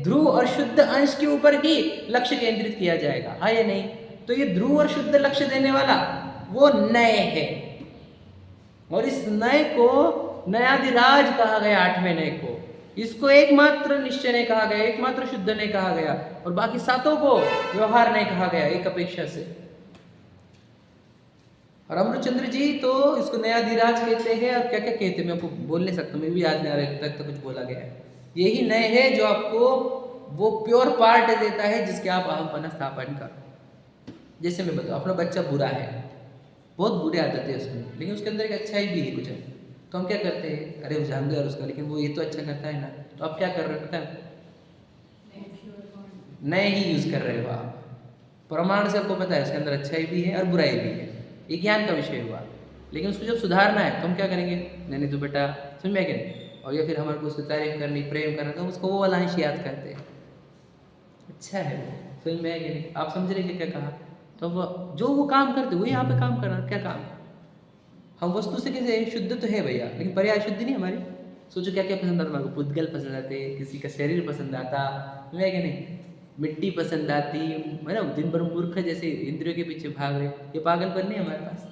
ध्रुव और शुद्ध अंश के ऊपर ही लक्ष्य केंद्रित किया जाएगा। हाँ या नहीं? तो ये ध्रुव और शुद्ध लक्ष्य देने वाला वो नए है, और इस नए को नयाधिराज कहा गया, आठवें नए को। इसको एकमात्र निश्चय नहीं कहा गया, एकमात्र शुद्ध नहीं कहा गया, और बाकी सातों को व्यवहार नहीं कहा गया एक अपेक्षा से। और अमृतचंद्र जी तो इसको नयाधिराज कहते हैं, और क्या क्या कहते हैं मैं आपको बोल नहीं सकता, मैं भी याद नहीं आ रहा तक तो कुछ बोला गया है। यही नए है जो आपको वो प्योर पार्ट देता है जिसके आप अहमपना स्थापन करो। जैसे मैं बताऊँ, अपना बच्चा बुरा है, बहुत बुरी आदत है उसमें, लेकिन उसके अंदर एक अच्छाई भी है कुछ है, तो हम क्या करते हैं, अरे वो जान दो यार उसका, लेकिन वो ये तो अच्छा करता है ना, तो आप क्या कर रहे हो पता है? नए ही यूज कर रहे हो आप। प्रमाण से आपको पता है उसके अंदर अच्छाई भी है और बुराई भी है, ये ज्ञान का विषय हुआ। लेकिन उसको जब सुधारना है तो हम क्या करेंगे, नहीं तो बेटा समझ में करें, और या फिर हमारे को उसकी तारीफ करनी, प्रेम करना, तो उसको वो वाला अंश याद करते हैं, अच्छा है वो, समझ में आएगी नहीं? आप समझ रहे क्या कहा? तो वो जो वो काम करते वो यहाँ पे काम करना, क्या काम? हम वस्तु से कैसे शुद्ध तो है भैया, लेकिन पर्याय शुद्ध नहीं हमारी। सोचो क्या क्या पसंद आता, हमारे को पुद्गल पसंद आते, किसी का शरीर पसंद आता है कि नहीं, मिट्टी पसंद आती है ना, दिन भर मूर्ख जैसे इंद्रियों के पीछे भाग रहे, ये पागलपन नहीं हमारे पास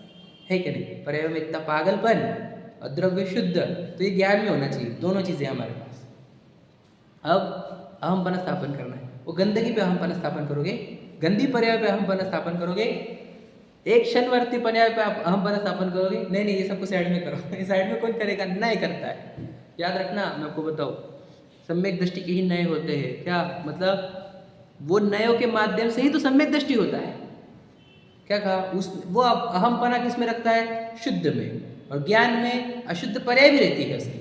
है कि नहीं? पर्याय में इतना पागलपन और द्रव्य शुद्ध, तो ये ज्ञान में होना चाहिए, दोनों चीज़ें हमारे पास। अब अहमपना स्थापन करना है, वो गंदगी पे अहमपना स्थापन करोगे, गंदी पर्याय पे अहमपना स्थापन करोगे, एक क्षणवर्ती पर्याय पे आप अहमपना स्थापन करोगे, नहीं ये सबको साइड में करो, इस साइड में कौन करेगा? नहीं करता है। याद रखना, मैं आपको बताऊँ, सम्यक दृष्टि के ही नए होते हैं। क्या मतलब? वो नयों के माध्यम से ही तो सम्यक दृष्टि होता है। क्या कहा? वो अहमपना किस में रखता है? शुद्ध में, और ज्ञान में अशुद्ध पर्याय भी रहती है उसकी।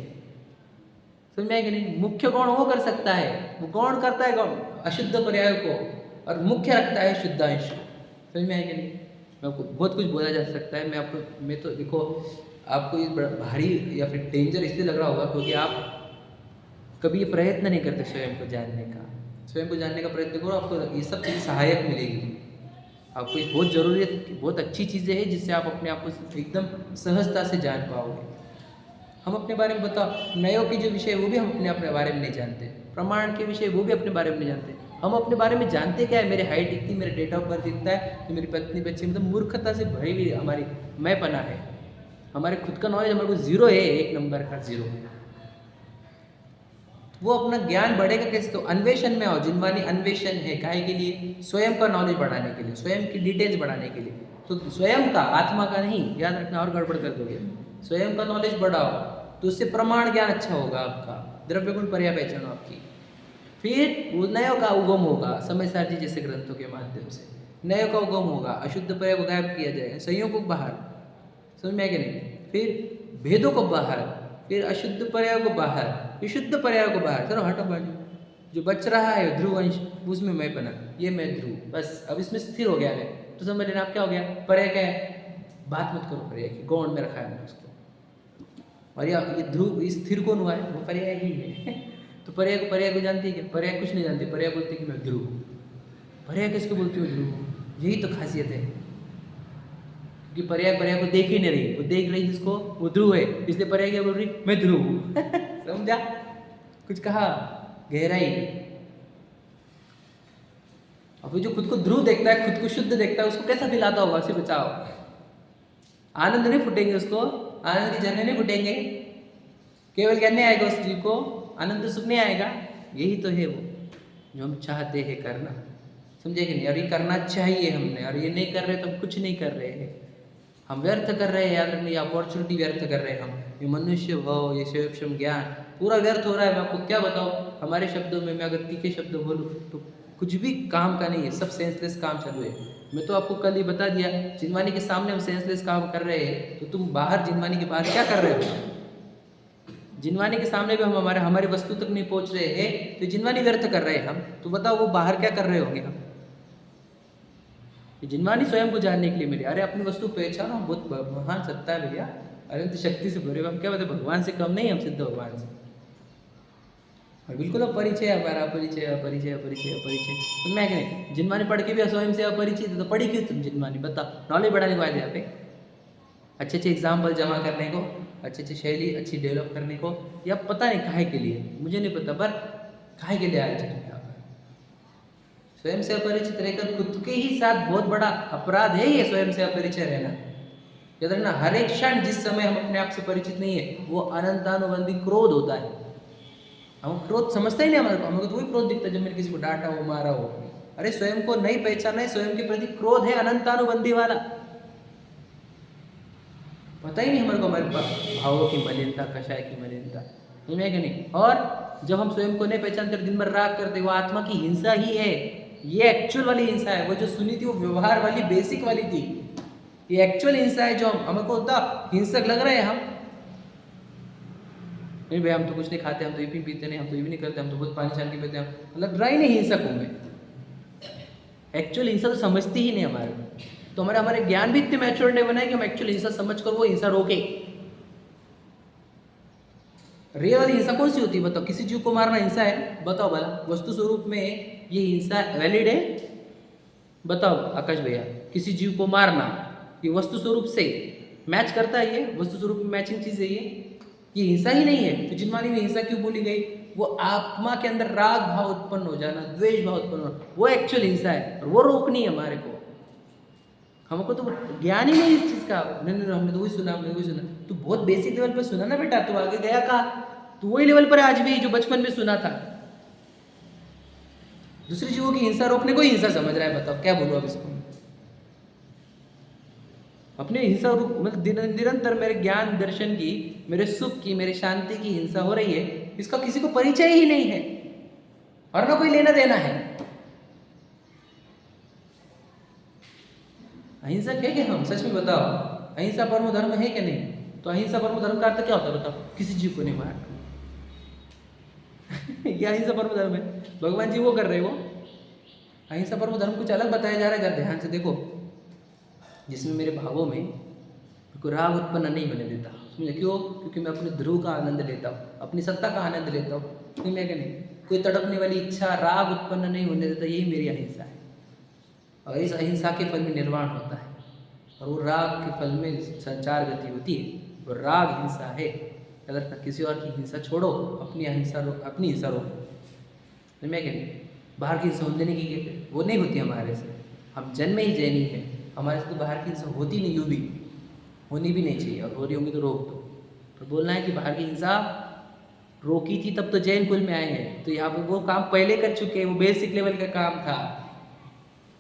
समझ में आएगा नहीं? मुख्य गौण वो कर सकता है, वो गौण करता है गौण अशुद्ध पर्याय को, और मुख्य रखता है शुद्ध अंश। समझ में आएगा नहीं? मैं आपको बहुत कुछ बोला जा सकता है, मैं तो देखो आपको ये भारी या फिर डेंजर इसलिए लग रहा होगा क्योंकि आप कभी ये प्रयत्न नहीं करते स्वयं को जानने का। स्वयं को जानने का प्रयत्न करो, आपको ये सब चीज़ें सहायक मिलेगी। आपको ये बहुत ज़रूरी है, बहुत अच्छी चीज़ें हैं जिससे आप अपने आप को एकदम सहजता से जान पाओगे। हम अपने बारे में बताओ, नयों के जो विषय वो भी हम अपने बारे में नहीं जानते, प्रमाण के विषय वो भी अपने बारे में नहीं जानते। हम अपने बारे में जानते क्या है? मेरे हाइट इतनी, मेरे डेट ऑफ बर्थ इतना है, तो मेरी पत्नी बच्चे, मतलब मूर्खता से भरी हुई हमारी मैंपना है। हमारे खुद का नॉलेज हमारे को जीरो है, एक नंबर का जीरो। वो अपना ज्ञान बढ़ेगा कैसे? तो अन्वेषण में आओ। जिनवानी अन्वेषण है काहे के लिए? स्वयं का नॉलेज बढ़ाने के लिए, स्वयं की डिटेल्स बढ़ाने के लिए। तो स्वयं का, आत्मा का नहीं, याद रखना, और गड़बड़ कर दोगे। स्वयं का नॉलेज बढ़ाओ तो उससे प्रमाण ज्ञान अच्छा होगा आपका, द्रव्य गुण पर्याय पहचानो आपकी। फिर नयों का उगम होगा, समय सारजी जैसे ग्रंथों के माध्यम से नयों का उगम होगा, अशुद्ध पर्याय को गायब किया जाएगा, संयोग को बाहर, समझ में आएगा नहीं? फिर भेदों को बाहर, फिर अशुद्ध पर्याय को बाहर, फिर शुद्ध पर्याय को बाहर। चलो हटो बाजू, जो बच रहा है ध्रुव अंश, उसमें मैं बना, ये मैं ध्रुव, बस अब इसमें स्थिर हो गया मैं, तो समझ लेना आप क्या हो गया? पर्याय क्या है? बात मत करो पर्याय की, गौण में रखा है मैंने उसको। और ये ध्रुव स्थिर कौन हुआ है? वो पर्याय ही है। तो पर्याय को जानती है क्या? पर्याय कुछ नहीं जानती, पर्याय बोलती है कि मैं ध्रुव। पर्याय किसको बोलती हो? ध्रुव। यही तो खासियत है, क्योंकि पर्याय को देख ही नहीं रही, वो देख रही जिसको, वो ध्रुव है, इसलिए पर्याय क्या बोल रही? मैं ध्रुव हूँ। समझा? कुछ कहा? गहराई। अब जो खुद को ध्रुव देखता है, खुद को शुद्ध देखता है, उसको कैसा फील आता होगा? उसे बचाओ, आनंद नहीं फुटेंगे उसको, आनंद के झरने नहीं फूटेंगे, केवल ज्ञान नहीं आएगा उस जीव को, आनंद सुख नहीं आएगा। यही तो है वो जो हम चाहते हैं करना, समझे कि नहीं? और ये करना चाहिए हमने, और ये नहीं कर रहे तो हम कुछ नहीं कर रहे हैं, हम व्यर्थ कर रहे हैं। याद रखना, ये अपॉर्चुनिटी व्यर्थ कर रहे हैं हम। ये मनुष्य भाव, ये शिवक्षम ज्ञान पूरा व्यर्थ हो रहा है। मैं आपको क्या बताऊँ, हमारे शब्दों में मैं अगर तीखे शब्द बोलूँ तो कुछ भी काम का नहीं है, सब सेंसलेस काम चालू है। मैं तो आपको कल ही बता दिया, जिनवानी के सामने हम सेंसलेस काम कर रहे हैं, तो तुम बाहर जिनवानी के बाहर क्या कर रहे हो? जिनवानी के सामने भी हम हमारी वस्तु तक नहीं पहुंच रहे हैं, तो जिनवानी व्यर्थ कर रहे हैं हम। तो बताओ वो बाहर क्या कर रहे होंगे हम? जिनवानी स्वयं को जानने के लिए मिले। अरे अपनी वस्तु पहचानो, बहुत महान सत्ता है भैया, अनंत शक्ति से भरे। हम क्या बताए, भगवान से कम नहीं, हम सिद्ध भगवान से। और बिल्कुल अपरिचय है हमारा, अपरिचय अपरिचय अपरिचय अपरिचय। तो मैं कहें जिनवानी पढ़ के भी स्वयं से अपरिचित, तो पढ़ी क्यों तुम जिनवानी? बता, नॉलेज बढ़ाने को आए थे यहाँ पे, अच्छे अच्छे एग्जाम्पल जमा करने को, अच्छी अच्छी शैली अच्छी डेवलप करने को, या पता नहीं काहे के लिए, मुझे नहीं पता, पर काहे के लिए आए थे तुम यहाँ पर? स्वयं से अपरिचित रहकर खुद के ही साथ बहुत बड़ा अपराध है ये, स्वयं से अपरिचय रहना। याद रखना, हर एक क्षण जिस समय हम अपने आप से परिचित नहीं है, वो अनंतानुबंधी क्रोध होता है। हम क्रोध समझते ही नहीं, हमको तो वही क्रोध दिखता है जब मैंने किसी को डांटा हो, मारा हो। अरे स्वयं को नहीं पहचाना है, स्वयं के प्रति क्रोध है अनंतानुबंधी वाला। पता ही नहीं हमारे को हमारे भावों की मलिनता, कषाय की मलिनता, समझ है कि नहीं? और जब हम स्वयं को नहीं पहचानते, दिन भर राग करते, वो आत्मा की हिंसा ही है। ये एक्चुअल वाली हिंसा है। वो जो सुनी थी वो व्यवहार वाली, बेसिक वाली थी। ये एक्चुअल हिंसा है जो हमको होता हिंसक लग रहे हैं हम। नहीं भाई, हम तो कुछ नहीं खाते, हम तो ये भी पीते नहीं, हम तो ये भी नहीं करते, हम तो बहुत पानी छान के पीते हैं, मतलब रहा ही नहीं हिंसक हूँ मैं। एक्चुअल हिंसा तो समझती ही नहीं हमारे, तो हमारे ज्ञान भी इतने मैच्योर नहीं बनाए कि हम एक्चुअल हिंसा समझ कर वो हिंसा रोके। रियल वाली हिंसा कौन सी होती है बताओ? किसी जीव को मारना हिंसा है? बताओ भला, वस्तु स्वरूप में ये हिंसा वैलिड है? बताओ आकाश भैया, किसी जीव को मारना ये वस्तु स्वरूप से मैच करता है? ये वस्तु स्वरूप में मैचिंग चीज है ये हिंसा ही नहीं है। तो जिनवानी में हिंसा क्यों बोली गई? वो आत्मा के अंदर राग भाव उत्पन्न हो जाना, द्वेष भाव उत्पन्न होना, वो एक्चुअल हिंसा है, और वो रोकनी है हमारे को। हमको तो ज्ञान ही नहीं इस चीज का। नहीं, हमने तो वही सुना, हमने वही सुना। तू बहुत बेसिक लेवल पे सुना ना बेटा, तू आगे गया कहा? तू वही लेवल पर आज भी जो बचपन में सुना था। दूसरे जीवों की हिंसा रोकने को ही हिंसा समझ रहा है। बताओ क्या बोलूं अब इसको? अपने हिंसा मतलब निरंतर मेरे ज्ञान दर्शन की, मेरे सुख की, मेरे शांति की हिंसा हो रही है, इसका किसी को परिचय ही नहीं है और ना कोई लेना देना है। अहिंसक है कि हम? सच में बताओ, अहिंसा परम धर्म है कि नहीं? तो अहिंसा परम धर्म का अर्थ क्या होता है बताओ? किसी जीव को नहीं मारना। ये अहिंसा परम धर्म है। भगवान जी वो कर रहे, वो अहिंसा परम धर्म कुछ अलग बताया जा रहा है। जरा ध्यान से देखो, जिसमें मेरे भावों में को राग उत्पन्न नहीं होने देता। समझे क्यों? क्योंकि मैं अपने ध्रुव का आनंद लेता हूँ, अपनी सत्ता का आनंद लेता हूँ। समझ में कि नहीं? कोई तड़पने वाली इच्छा, राग उत्पन्न नहीं होने देता। यही मेरी अहिंसा है। और इस अहिंसा के फल में निर्वाण होता है, और वो राग के फल में संचार गति होती है। वो राग हिंसा है। अगर किसी और की हिंसा छोड़ो, अपनी अहिंसा रोक, अपनी हिंसा रोको। मैं क्या, बाहर की हिंसा होने की वो नहीं होती हमारे से। हम जन्म ही जैनी है, हमारे से तो बाहर की हिंसा होती नहीं, यूँ भी होनी भी नहीं चाहिए, और हो रही होंगी तो रोक दो। तो बोलना है कि बाहर की हिंसा रोकी थी तब तो जैन कुल में आए हैं, तो यहाँ पर वो काम पहले कर चुके हैं, वो बेसिक लेवल का काम था।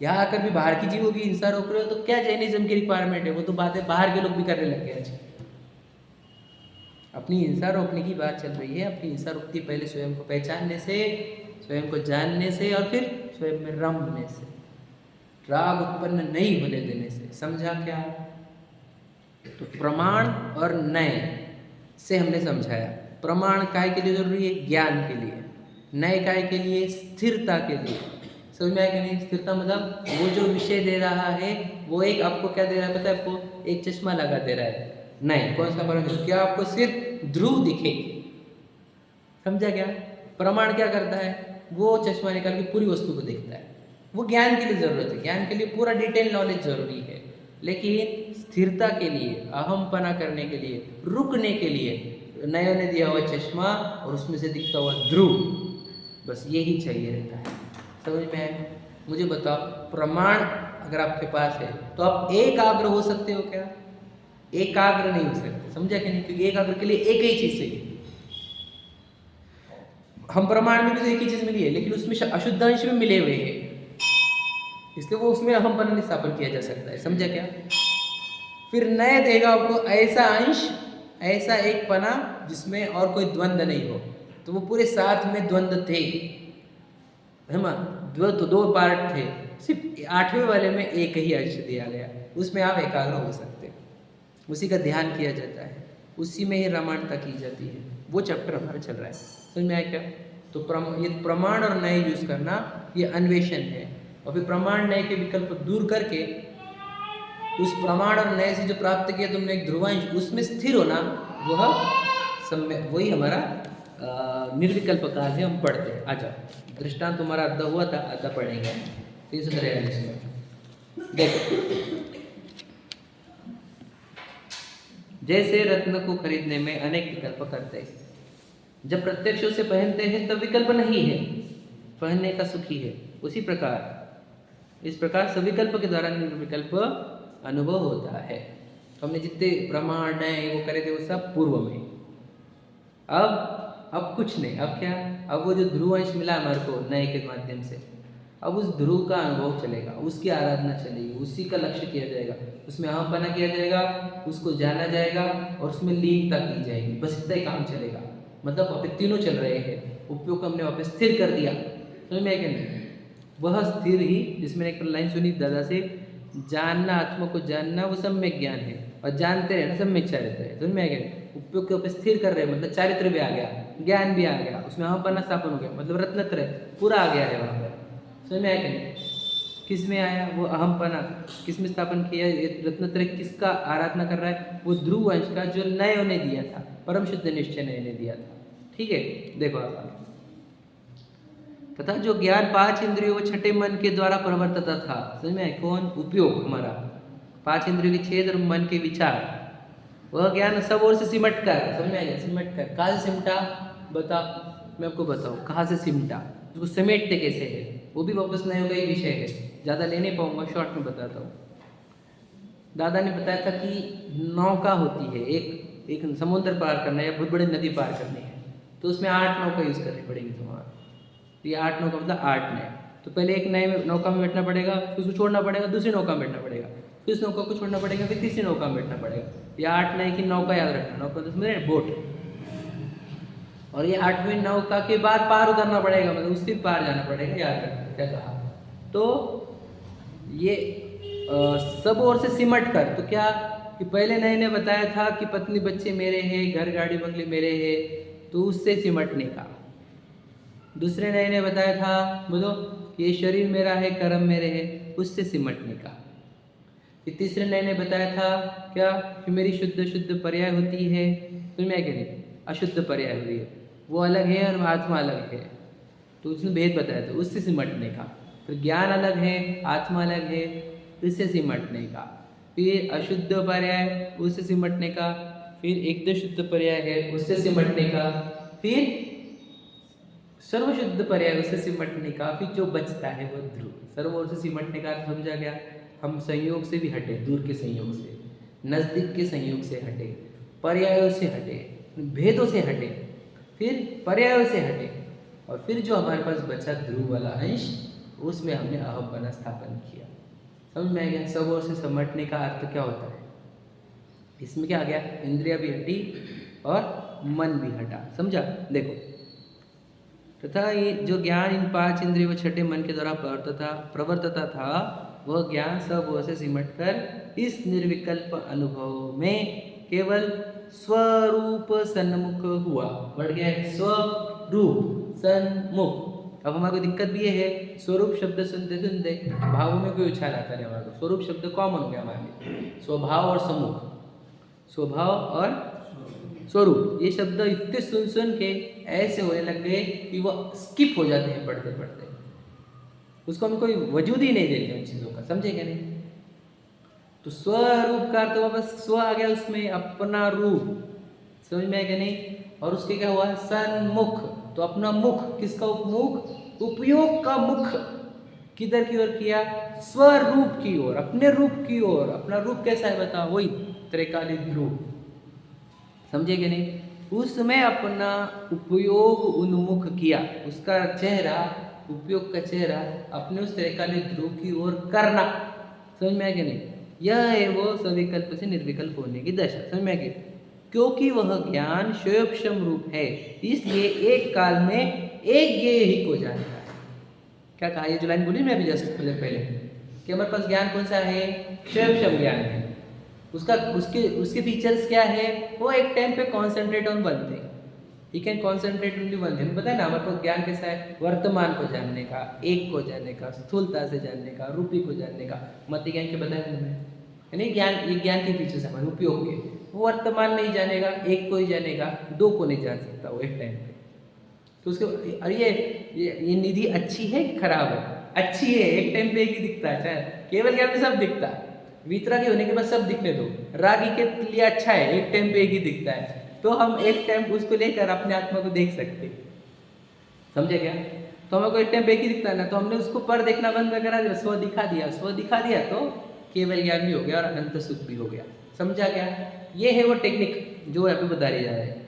यहाँ आकर भी बाहर की जीवों की हिंसा रोक रहे हो, तो क्या जैनिज्म की रिक्वायरमेंट है? वो तो बातें बाहर के लोग भी करने लग गए आज। अपनी हिंसा रोकने की बात चल रही है। अपनी हिंसा रुकती पहले स्वयं को पहचानने से, स्वयं को जानने से, और फिर स्वयं में रमने से, राग उत्पन्न नहीं होने देने से। समझा क्या? तो प्रमाण और नय से हमने समझाया। प्रमाण काय के लिए जरूरी है? ज्ञान के लिए। नय काय के लिए? स्थिरता के लिए। समझ में आया कि नहीं? स्थिरता मतलब वो जो विषय दे रहा है वो एक आपको क्या दे रहा है पता है? आपको एक चश्मा लगा दे रहा है। नहीं, कौन सा फर्क है? क्या आपको सिर्फ ध्रुव दिखे? समझा क्या? प्रमाण क्या करता है? वो चश्मा निकाल के पूरी वस्तु को देखता है। वो ज्ञान के लिए जरूरत है, ज्ञान के लिए पूरा डिटेल नॉलेज जरूरी है। लेकिन स्थिरता के लिए, अहमपना करने के लिए, रुकने के लिए नयों ने दिया हुआ चश्मा और उसमें से दिखता हुआ ध्रुव, बस यही चाहिए रहता है। समझ में आया? मुझे बताओ, प्रमाण अगर आपके पास है तो आप एकाग्र हो सकते हो क्या? एकाग्र नहीं हो सकते। समझा कि नहीं? क्योंकि एकाग्र के लिए एक ही चीज चाहिए। हम प्रमाण में भी तो एक ही चीज मिली है, लेकिन उसमें अशुद्ध अंश भी मिले हुए हैं, इसलिए वो उसमें अहमपना स्थापन किया जा सकता है। समझा क्या? फिर नए देगा आपको ऐसा अंश, ऐसा एक पना जिसमें और कोई द्वंद्व नहीं हो। तो वो पूरे साथ में द्वंद्व थे, है ना? दो पार्ट थे, सिर्फ 8वें वाले में एक ही अंश दिया गया, उसमें आप एकाग्र हो सकते हैं, उसी का ध्यान किया जाता है, उसी में ही रमणता की जाती है। वो चैप्टर हमारा चल रहा है, समझ में आया क्या? तो ये प्रमाण और नए यूज करना ये अन्वेषण है, और फिर प्रमाण नए के विकल्प दूर करके उस प्रमाण और नए से जो प्राप्त किया तुमने एक ध्रुवांश, उसमें स्थिर होना, वही हमारा निर्विकल्प काल है, हम पढ़ते हैं। आ जाओ, दृष्टांत तुम्हारा आधा हुआ था, आधा पढ़ेंगे 343 में। देखो, जैसे रत्न को खरीदने में अनेक विकल्प करते हैं, जब प्रत्यक्ष से पहनते हैं तब विकल्प नहीं है, पहनने का सुख ही है। उसी प्रकार इस प्रकार सविकल्प के द्वारा निर्विकल्प अनुभव होता है। तो हमने जितने प्रमाण नए वो करे थे वो सब पूर्व में, अब कुछ नहीं, अब क्या? अब वो जो ध्रुवंश मिला हमारे को नए के माध्यम से, अब उस ध्रुव का अनुभव चलेगा, उसकी आराधना चलेगी, उसी का लक्ष्य किया जाएगा, उसमें अहमपना किया जाएगा, उसको जाना जाएगा और उसमें लीनता की जाएगी, बस इतना ही काम चलेगा। मतलब वहाँ पे तीनों चल रहे हैं, उपयोग हमने वहाँ पे स्थिर कर दिया, समझ में आया कि नहीं? वह स्थिर ही, जिसमें एक लाइन सुनी दादा से, जानना, आत्मा को जानना वो सम्यक ज्ञान है, और जानते रहना सम्यक चारित्र है। समझ में आ गया? उपयोग के ऊपर स्थिर कर रहे हैं, मतलब चारित्र भी आ गया, ज्ञान भी आ गया, उसमें अहमपना स्थापन हो गया, मतलब रत्नत्रय पूरा आ गया है वहाँ पर। समझ में आया कि नहीं? किस में आया वो अहमपना, किस में स्थापन किया? रत्नत्रय किसका आराधना कर रहा है? वो ध्रुव अंश का, जो नए ने दिया था, परम शुद्ध निश्चय नए ने दिया था। ठीक है, देखो आप। तथा जो ज्ञान 5 इंद्रियों व छठे मन के द्वारा प्रवर्तता था, समझ में? कौन? उपयोग हमारा 5 इंद्रियों के छेद और मन के विचार, वह ज्ञान सब ओर से सिमट कर, समझ में आएगा? सिमट कर, कहाँ से सिमटा? बता, मैं आपको बताऊँ कहाँ से सिमटा, उसको समेटते कैसे है, वो भी वापस नए का ही विषय है, ज़्यादा ले नहीं पाऊंगा, शॉर्ट में बताता हूँ। दादा ने बताया था कि नौका होती है, एक समुद्र पार करना है या बहुत बड़ी नदी पार करनी है, तो उसमें 8 नौका यूज़ करनी पड़ेगी तुम्हारा। तो ये 8 नौका मतलब 8 नए, तो पहले एक नए नौका में बैठना पड़ेगा, फिर उसको छोड़ना पड़ेगा, दूसरी नौका में बैठना पड़ेगा, फिर उस नौका को छोड़ना पड़ेगा, फिर तीसरी नौका में बैठना पड़ेगा। ये 8 नए की नौका याद रखना, नौका तो समझ बोट, और ये 8वीं नौका के बाद पार उतरना पड़ेगा, मतलब उससे पार जाना पड़ेगा, याद रखना क्या कहा। तो ये सब ओर से सिमट कर, तो क्या कि पहले नए ने बताया था कि पत्नी बच्चे मेरे हैं, घर गाड़ी बंगले मेरे हैं, तो उससे सिमटने का। दूसरे नए ने बताया था, बोलो, कि ये शरीर मेरा है, कर्म मेरे है, उससे सिमटने का। फिर तीसरे नए ने बताया था क्या कि मेरी शुद्ध पर्याय होती है, तो मैं क्या नहीं, अशुद्ध पर्याय हुई है, वो अलग है और आत्मा अलग है, तो उसने भेद बताया था, उससे सिमटने का। फिर ज्ञान अलग है, आत्मा अलग है, उससे सिमटने का। फिर अशुद्ध पर्याय, उससे सिमटने का। फिर एकदम शुद्ध पर्याय है, उससे सिमटने का। फिर सर्वशुद्ध पर्याय, उससे सिमटने का। फिर जो बचता है वो ध्रुव। सर्व ओर से सिमटने का समझा गया, हम संयोग से भी हटे, दूर के संयोग से, नज़दीक के संयोग से हटे, पर्यायों से हटे, भेदों से हटे, फिर पर्यायों से हटे, और फिर जो हमारे पास बचा ध्रुव वाला अंश, उसमें हमने अहमपना स्थापन किया। समझ में आ गया? सब ओर से समटने का अर्थ क्या होता है? इसमें क्या आ गया? इंद्रिया भी हटी और मन भी हटा। समझा? देखो, तथा ये जो ज्ञान इन 5 इंद्रिय व छठे मन के द्वारा प्रवर्तता था, वह ज्ञान सब ओर से सिमट कर इस निर्विकल्प अनुभव में केवल स्वरूप सन्मुख हुआ। बढ़ गया स्वरूप सन्मुख। अब हमारे को दिक्कत भी ये है, स्वरूप शब्द सुनते सुनते भावों में कोई उछाल आता है हमारे को। स्वरूप शब्द कॉमन हो गया हमारे लिए, स्वभाव और सम्मुख, स्वभाव और स्वरूप, ये शब्द इतने सुन सुन के ऐसे होने लग गए कि वो स्किप हो जाते हैं पढ़ते पढ़ते, उसको हम कोई वजूद ही नहीं देते उन चीज़ों का। समझे क्या नहीं? तो स्वरूप का तो बस स्व आ गया उसमें, अपना रूप। समझ में आया क्या नहीं? और उसके क्या हुआ? सन्मुख। तो अपना मुख, किसका उपमुख? उपयोग का मुख किधर की ओर किया? स्वरूप की ओर, अपने रूप की ओर। अपना रूप कैसा है बता? वही त्रिकालिक रूप, समझे कि नहीं? उसमें अपना उपयोग उन्मुख किया, उसका चेहरा, उपयोग का चेहरा अपने उस रेखाले ध्रुव की ओर करना। समझ में आया कि नहीं? यह है वो सविकल्प से निर्विकल्प होने की दशा। समझ में आ गई? क्योंकि वह ज्ञान स्वयं रूप है, इसलिए एक काल में एक ज्ञेय ही को जानता है। क्या कहा? ये जो लाइन बोली मैं अभी जस्ट पहले कि हमारे पास ज्ञान कौन सा है? स्वयं ज्ञान है। उसका उसके फीचर्स क्या है? वो एक टाइम पे concentrate on one thing, he can concentrate only one thing. बताया ना हमारे पास ज्ञान कैसा है? वर्तमान को जानने का, एक को जानने का, स्थूलता से जानने का, रूपी को जानने का। मति ज्ञान के बताया मैंने, यानी ज्ञान, ये ज्ञान के फीचर्स हमारे उपयोग के। वो वर्तमान नहीं जानेगा, एक को ही जानेगा, दो को नहीं जान सकता वो एक टाइम पे। तो उसके और ये निधि अच्छी है कि खराब है? अच्छी है, एक टाइम पे एक ही दिखता है। केवल ज्ञान में सब दिखता है, वितरागी होने के बाद सब दिखने दो। रागी के लिए अच्छा है, एक टाइम पे एक ही दिखता है, तो हम एक टाइम उसको लेकर अपने आत्मा को देख सकते। समझे क्या? तो हमको एक टाइम पे एक ही दिखता है ना, तो हमने उसको पर देखना बंद करा दिया, स्व दिखा दिया। स्व दिखा दिया तो केवल ज्ञान भी हो गया और अनंत सुख भी हो गया। समझा क्या? ये है वो टेक्निक जो यहाँ पे बता रही जा रही है।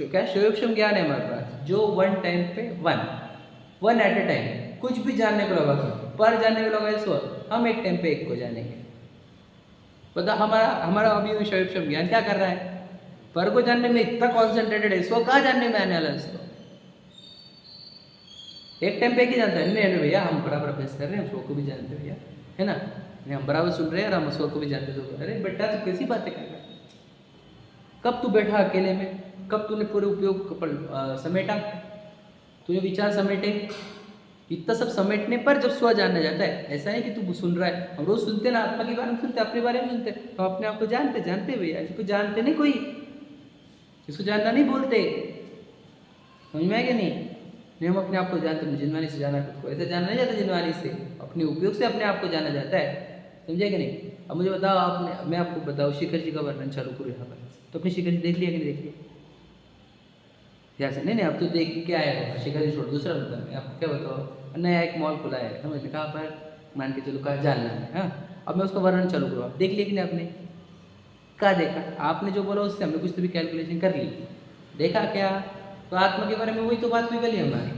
क्या सूक्ष्म ज्ञान है हमारे पास, जो वन टाइम पे वन एट ए टाइम कुछ भी जानने को लगा, पर जानने को लगा स्व, हम एक टाइम पे एक को जानेंगे। पता हमारा अभी सूक्ष्म ज्ञान क्या कर रहा है? पर को जानने में इतना कॉन्सेंट्रेटेड है, स्व कहाँ जानने में आने वाला है? स्व एक टाइम पे एक ही जानता है। नहीं भैया, हम बराबर अभ्यास कर रहे हैं, स्व को भी जानते भैया, है ना? हम बराबर सुन रहे हैं और हम स्व को भी जानते। तो अरे बेटा, तू कैसी बातें कर रहा है? कब तू बैठा अकेले में? कब तूने पूरे उपयोग समेटा? तूने विचार समेटे? इतना सब समेटने पर जब स्व जानना जाता है। ऐसा है कि तू सुन रहा है, हम रोज सुनते ना, आत्मा के बारे में सुनते, अपने बारे में सुनते, हम अपने आप को जानते भैया। इसको जानते नहीं, कोई इसको जानना नहीं बोलते। समझ में आया कि नहीं? हम अपने आप को जानते, जिनवानी से जाना खुद को, ऐसे जाना नहीं जाता जिनवानी से, अपने उपयोग से अपने आप को जाना जाता है। समझे कि नहीं? अब मुझे बताओ, आपने, मैं आपको बताऊँ, शिखर जी का वर्णन चालू करूँ यहाँ पर, तो अपनी शिखर जी देख लिया कि नहीं देख लिया? या से नहीं, अब तो देख के आया है। शिखर जी छोड़, दूसरा मतलब मैं आपको क्या बताओ, नया एक मॉल खुला है, समझ में? कहाँ पर? मान के चलो कहाँ, जानना है। हाँ, अब मैं उसका वर्णन चालू करूँ, आप देख लिया कि नहीं? आपने क्या देखा? आपने जो बोला उससे हमने कुछ तो भी कैलकुलेशन कर ली, देखा क्या? तो आत्मा के बारे में वही तो बात निकली हमारी।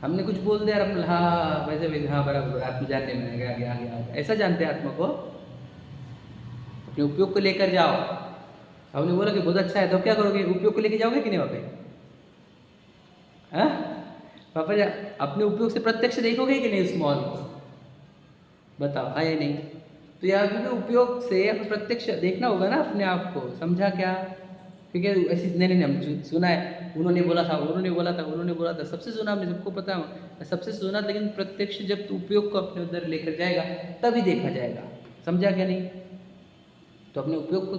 हमने कुछ बोल दिया और अपने हाँ वैसे वैसे, हाँ बराबर, आत्मा जानने में आएगा, आगे आगे आगे, ऐसा जानते हैं आत्मा को। अपने उपयोग को लेकर जाओ। हमने बोला कि बहुत अच्छा है, तो क्या करोगे? उपयोग को लेकर जाओगे कि नहीं वहाँ पे? हाँ पापा जी, अपने उपयोग से प्रत्यक्ष देखोगे कि नहीं उस मॉल को? बताओ, हाँ या नहीं? तो यहाँ पे उपयोग से प्रत्यक्ष देखना होगा ना अपने आप को। समझा क्या? क्योंकि ऐसी नहीं, हम सुना है, उन्होंने बोला था, उन्होंने बोला था, सबसे सुना, हमने सबको पता है, सबसे सुना। लेकिन प्रत्यक्ष जब उपयोग को अपने उधर लेकर जाएगा तभी देखा जाएगा। समझा क्या नहीं? तो अपने उपयोग को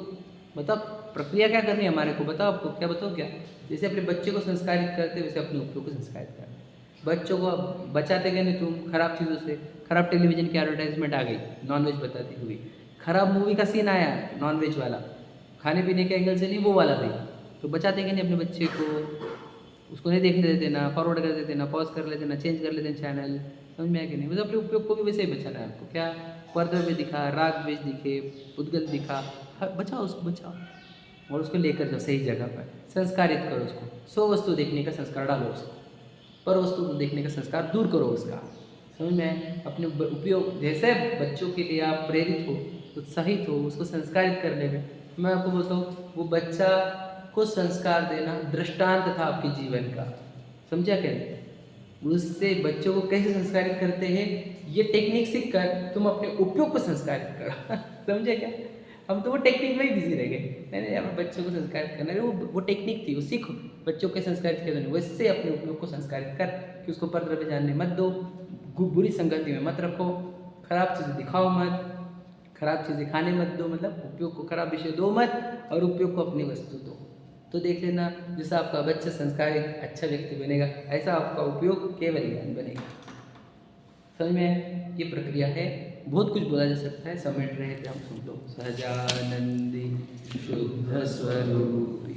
बताओ, प्रक्रिया क्या करनी है हमारे को, बताओ। आपको क्या बताओ? क्या जैसे अपने बच्चे को संस्कारित करते वैसे अपने उपयोग को संस्कारित करते। बच्चों को बचाते गए नहीं तुम खराब चीज़ों से। खराब टेलीविजन की एडवर्टाइजमेंट आ गई नॉनवेज बताती हुई, खराब मूवी का सीन आया नॉनवेज वाला, खाने पीने के एंगल से नहीं, वो वाला भी, तो बचाते गए नहीं अपने बच्चे को, उसको नहीं देखने देते ना, फॉरवर्ड कर देते ना, पॉज कर लेते ना, चेंज कर लेते हैं चैनल। समझ में आया कि नहीं? मतलब अपने उपयोग को भी वैसे ही बचाना है आपको। क्या पर्दे में दिखा, राग द्वेष दिखे, उद्गल दिखा, बचाओ उसको, बचाओ और उसको लेकर जाओ सही जगह पर, संस्कारित करो उसको। 100 वस्तु देखने का संस्कार डालो उसको, पर वस्तु को देखने का संस्कार दूर करो उसका। समझ में? अपने उपयोग, जैसे बच्चों के लिए आप प्रेरित हो, उत्साहित हो उसको संस्कारित करने में। मैं आपको बोलता हूँ, वो बच्चा को संस्कार देना दृष्टांत था आपके जीवन का। समझा क्या? उससे बच्चों को कैसे संस्कारित करते हैं, ये टेक्निक सीख कर तुम अपने उपयोग को संस्कारित करो। समझे क्या? हम तो वो टेक्निक में ही बिजी रह गए। मैंने यहाँ पर बच्चों को संस्कारित करना है, वो टेक्निक थी, वो सीखो बच्चों को संस्कारित करना। वैसे अपने उपयोग को संस्कारित कर कि उसको पर द्रव्य जानने मत दो, बुरी संगति में मत रखो, खराब चीज़ें दिखाओ मत, खराब चीज़ें खाने मत दो, मतलब उपयोग को खराब विषय दो मत, और उपयोग को अपनी वस्तु दो। तो देख लेना, जैसा आपका बच्चा संस्कारित अच्छा व्यक्ति बनेगा, ऐसा आपका उपयोग केवल ज्ञान बनेगा। समझ में? ये प्रक्रिया है। बहुत कुछ बोला जा सकता है, समेट रहे थे हम, सुन लो। सहजानंदी शुद्ध स्वरूप